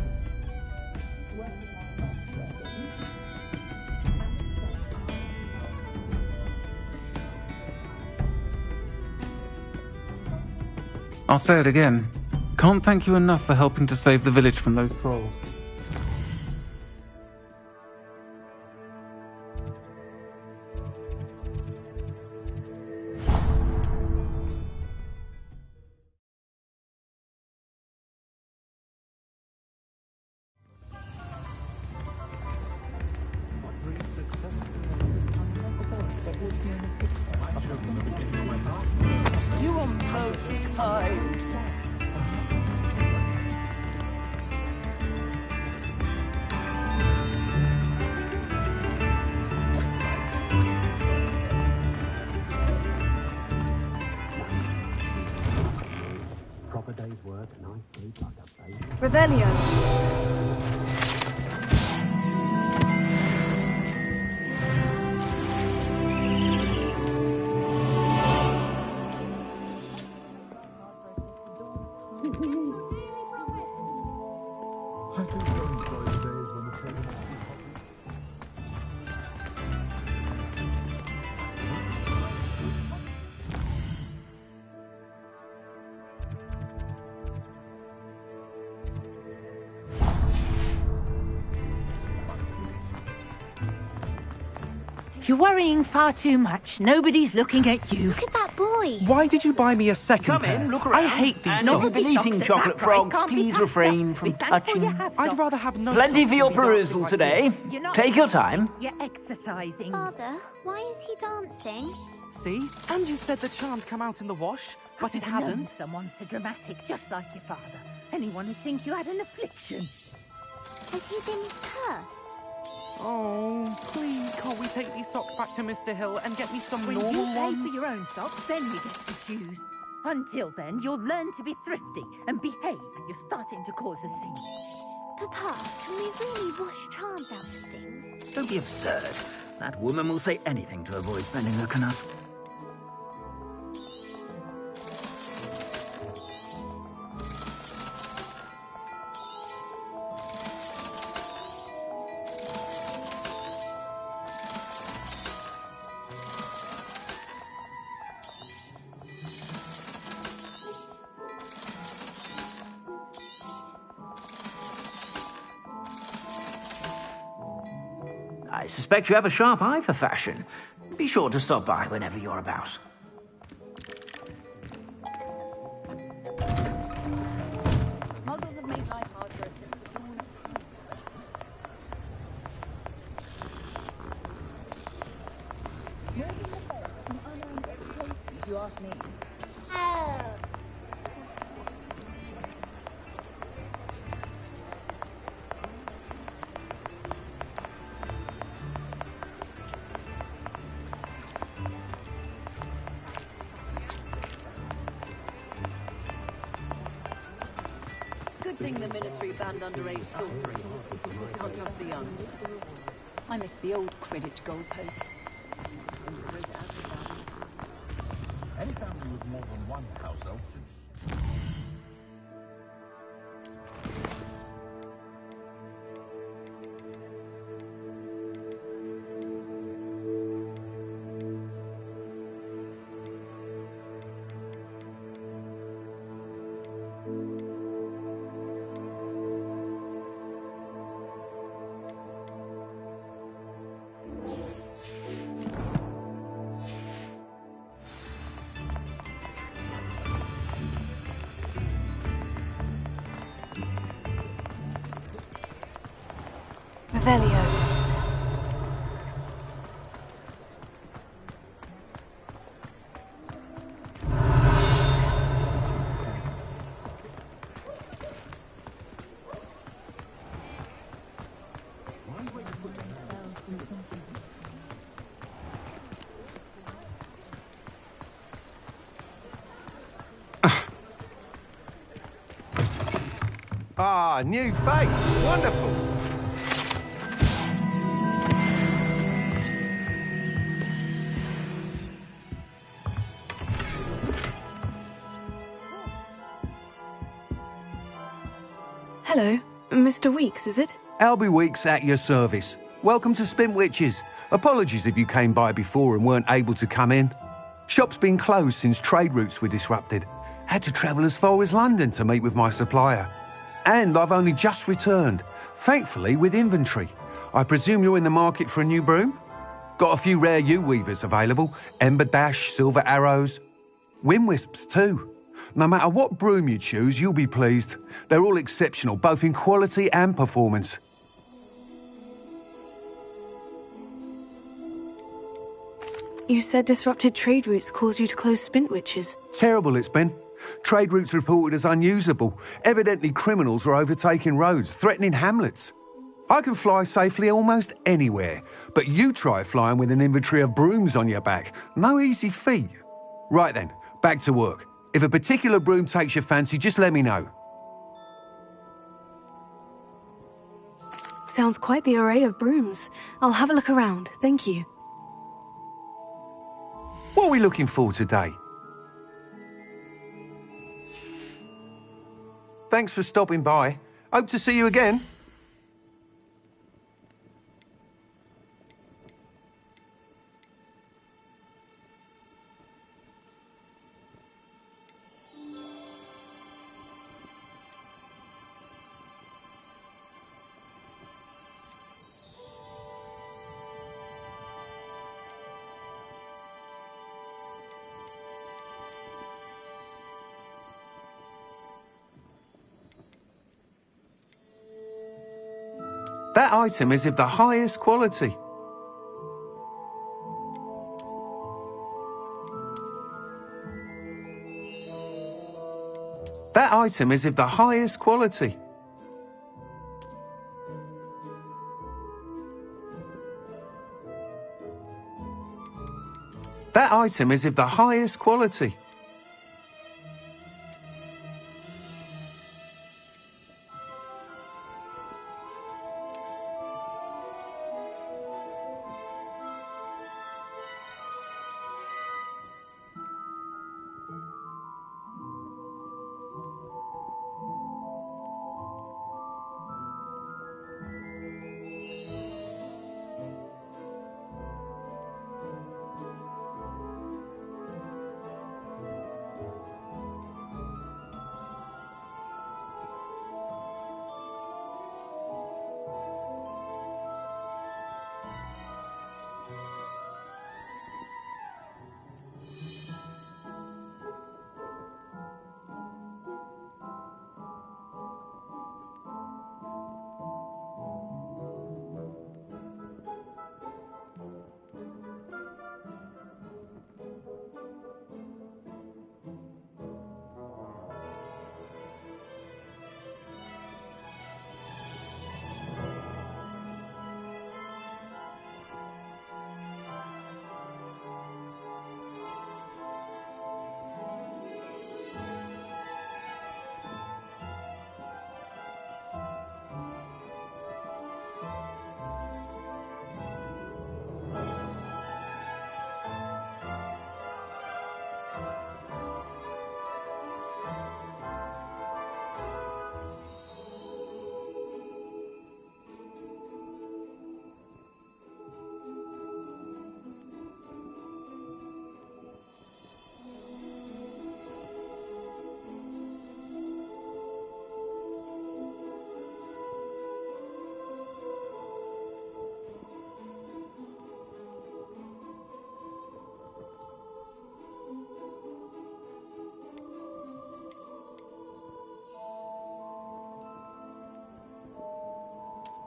I'll say it again. Can't thank you enough for helping to save the village from those trolls. You are most kind. Proper day's work, nice sleep like a baby. Revelio. You're worrying far too much. Nobody's looking at you. Look at that boy. Why did you buy me a second Come pair? in, look around. I hate these And if socks. you've been eating chocolate frogs, please refrain from touching. I'd rather have no Plenty socks for your than be dancing perusal like today. this. Take your time. You're exercising. Father, why is he dancing? See? And you said the charm'd come out in the wash, but it I've known hasn't. someone so dramatic, just like your father. Anyone would think you had an affliction. Has he been cursed? Oh, please, can't we take these socks back to Mr. Hill and get me some When normal you pay ones? for your own socks, then we get to choose. Until then, you'll learn to be thrifty and behave. You're starting to cause a scene. Papa, can we really wash charms out of things? Don't be absurd. That woman will say anything to avoid spending her canut. I suspect you have a sharp eye for fashion. Be sure to stop by whenever you're about. Muggles have made life hard for us. If you ask me. Good thing the Ministry banned underage sorcery. Can't trust the young. I miss the old Quidditch goalposts. Any family with more than one house elf Revelio. Ah, new face. Wonderful. Hello, Mr. Weeks, is it? Albie Weeks at your service. Welcome to Spintwitches. Apologies if you came by before and weren't able to come in. Shop's been closed since trade routes were disrupted. Had to travel as far as London to meet with my supplier. And I've only just returned, thankfully with inventory. I presume you're in the market for a new broom? Got a few rare U-weavers available. Ember Dash, Silver Arrows. Wind Wisps too. No matter what broom you choose, you'll be pleased. They're all exceptional, both in quality and performance. You said disrupted trade routes caused you to close Spintwitches. Terrible it's been. Trade routes reported as unusable. Evidently criminals were overtaking roads, threatening hamlets. I can fly safely almost anywhere, but you try flying with an inventory of brooms on your back. No easy feat. Right then, back to work. If a particular broom takes your fancy, just let me know. Sounds quite the array of brooms. I'll have a look around, thank you. What are we looking for today? Thanks for stopping by. Hope to see you again. That item is of the highest quality. That item is of the highest quality. That item is of the highest quality.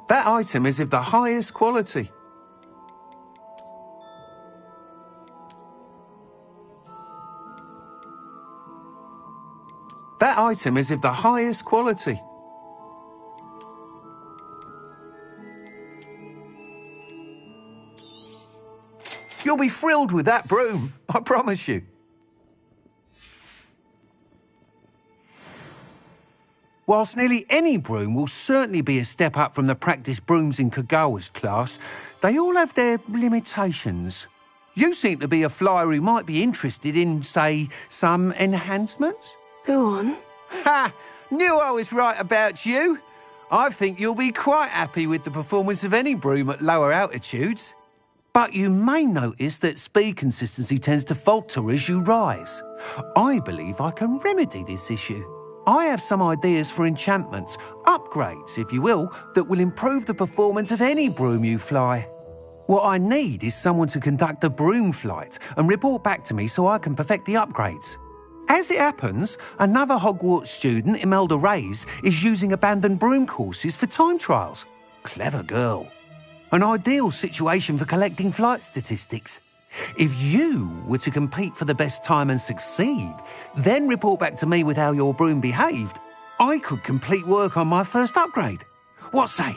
That item is of the highest quality. That item is of the highest quality. You'll be thrilled with that broom, I promise you. Whilst nearly any broom will certainly be a step up from the practice brooms in Kagawa's class, they all have their limitations. You seem to be a flyer who might be interested in, say, some enhancements? Go on. Ha! Knew I was right about you. I think you'll be quite happy with the performance of any broom at lower altitudes. But you may notice that speed consistency tends to falter as you rise. I believe I can remedy this issue. I have some ideas for enchantments, upgrades, if you will, that will improve the performance of any broom you fly. What I need is someone to conduct a broom flight and report back to me so I can perfect the upgrades. As it happens, another Hogwarts student, Imelda Reyes, is using abandoned broom courses for time trials. Clever girl. An ideal situation for collecting flight statistics. If you were to compete for the best time and succeed, then report back to me with how your broom behaved, I could complete work on my first upgrade. What say?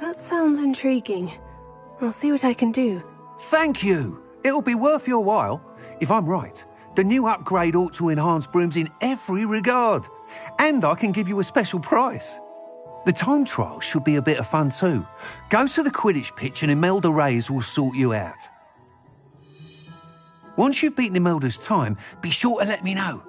That sounds intriguing. I'll see what I can do. Thank you. It'll be worth your while. If I'm right, the new upgrade ought to enhance brooms in every regard. And I can give you a special price. The time trial should be a bit of fun too. Go to the Quidditch pitch and Imelda Reyes will sort you out. Once you've beaten Imelda's time, be sure to let me know.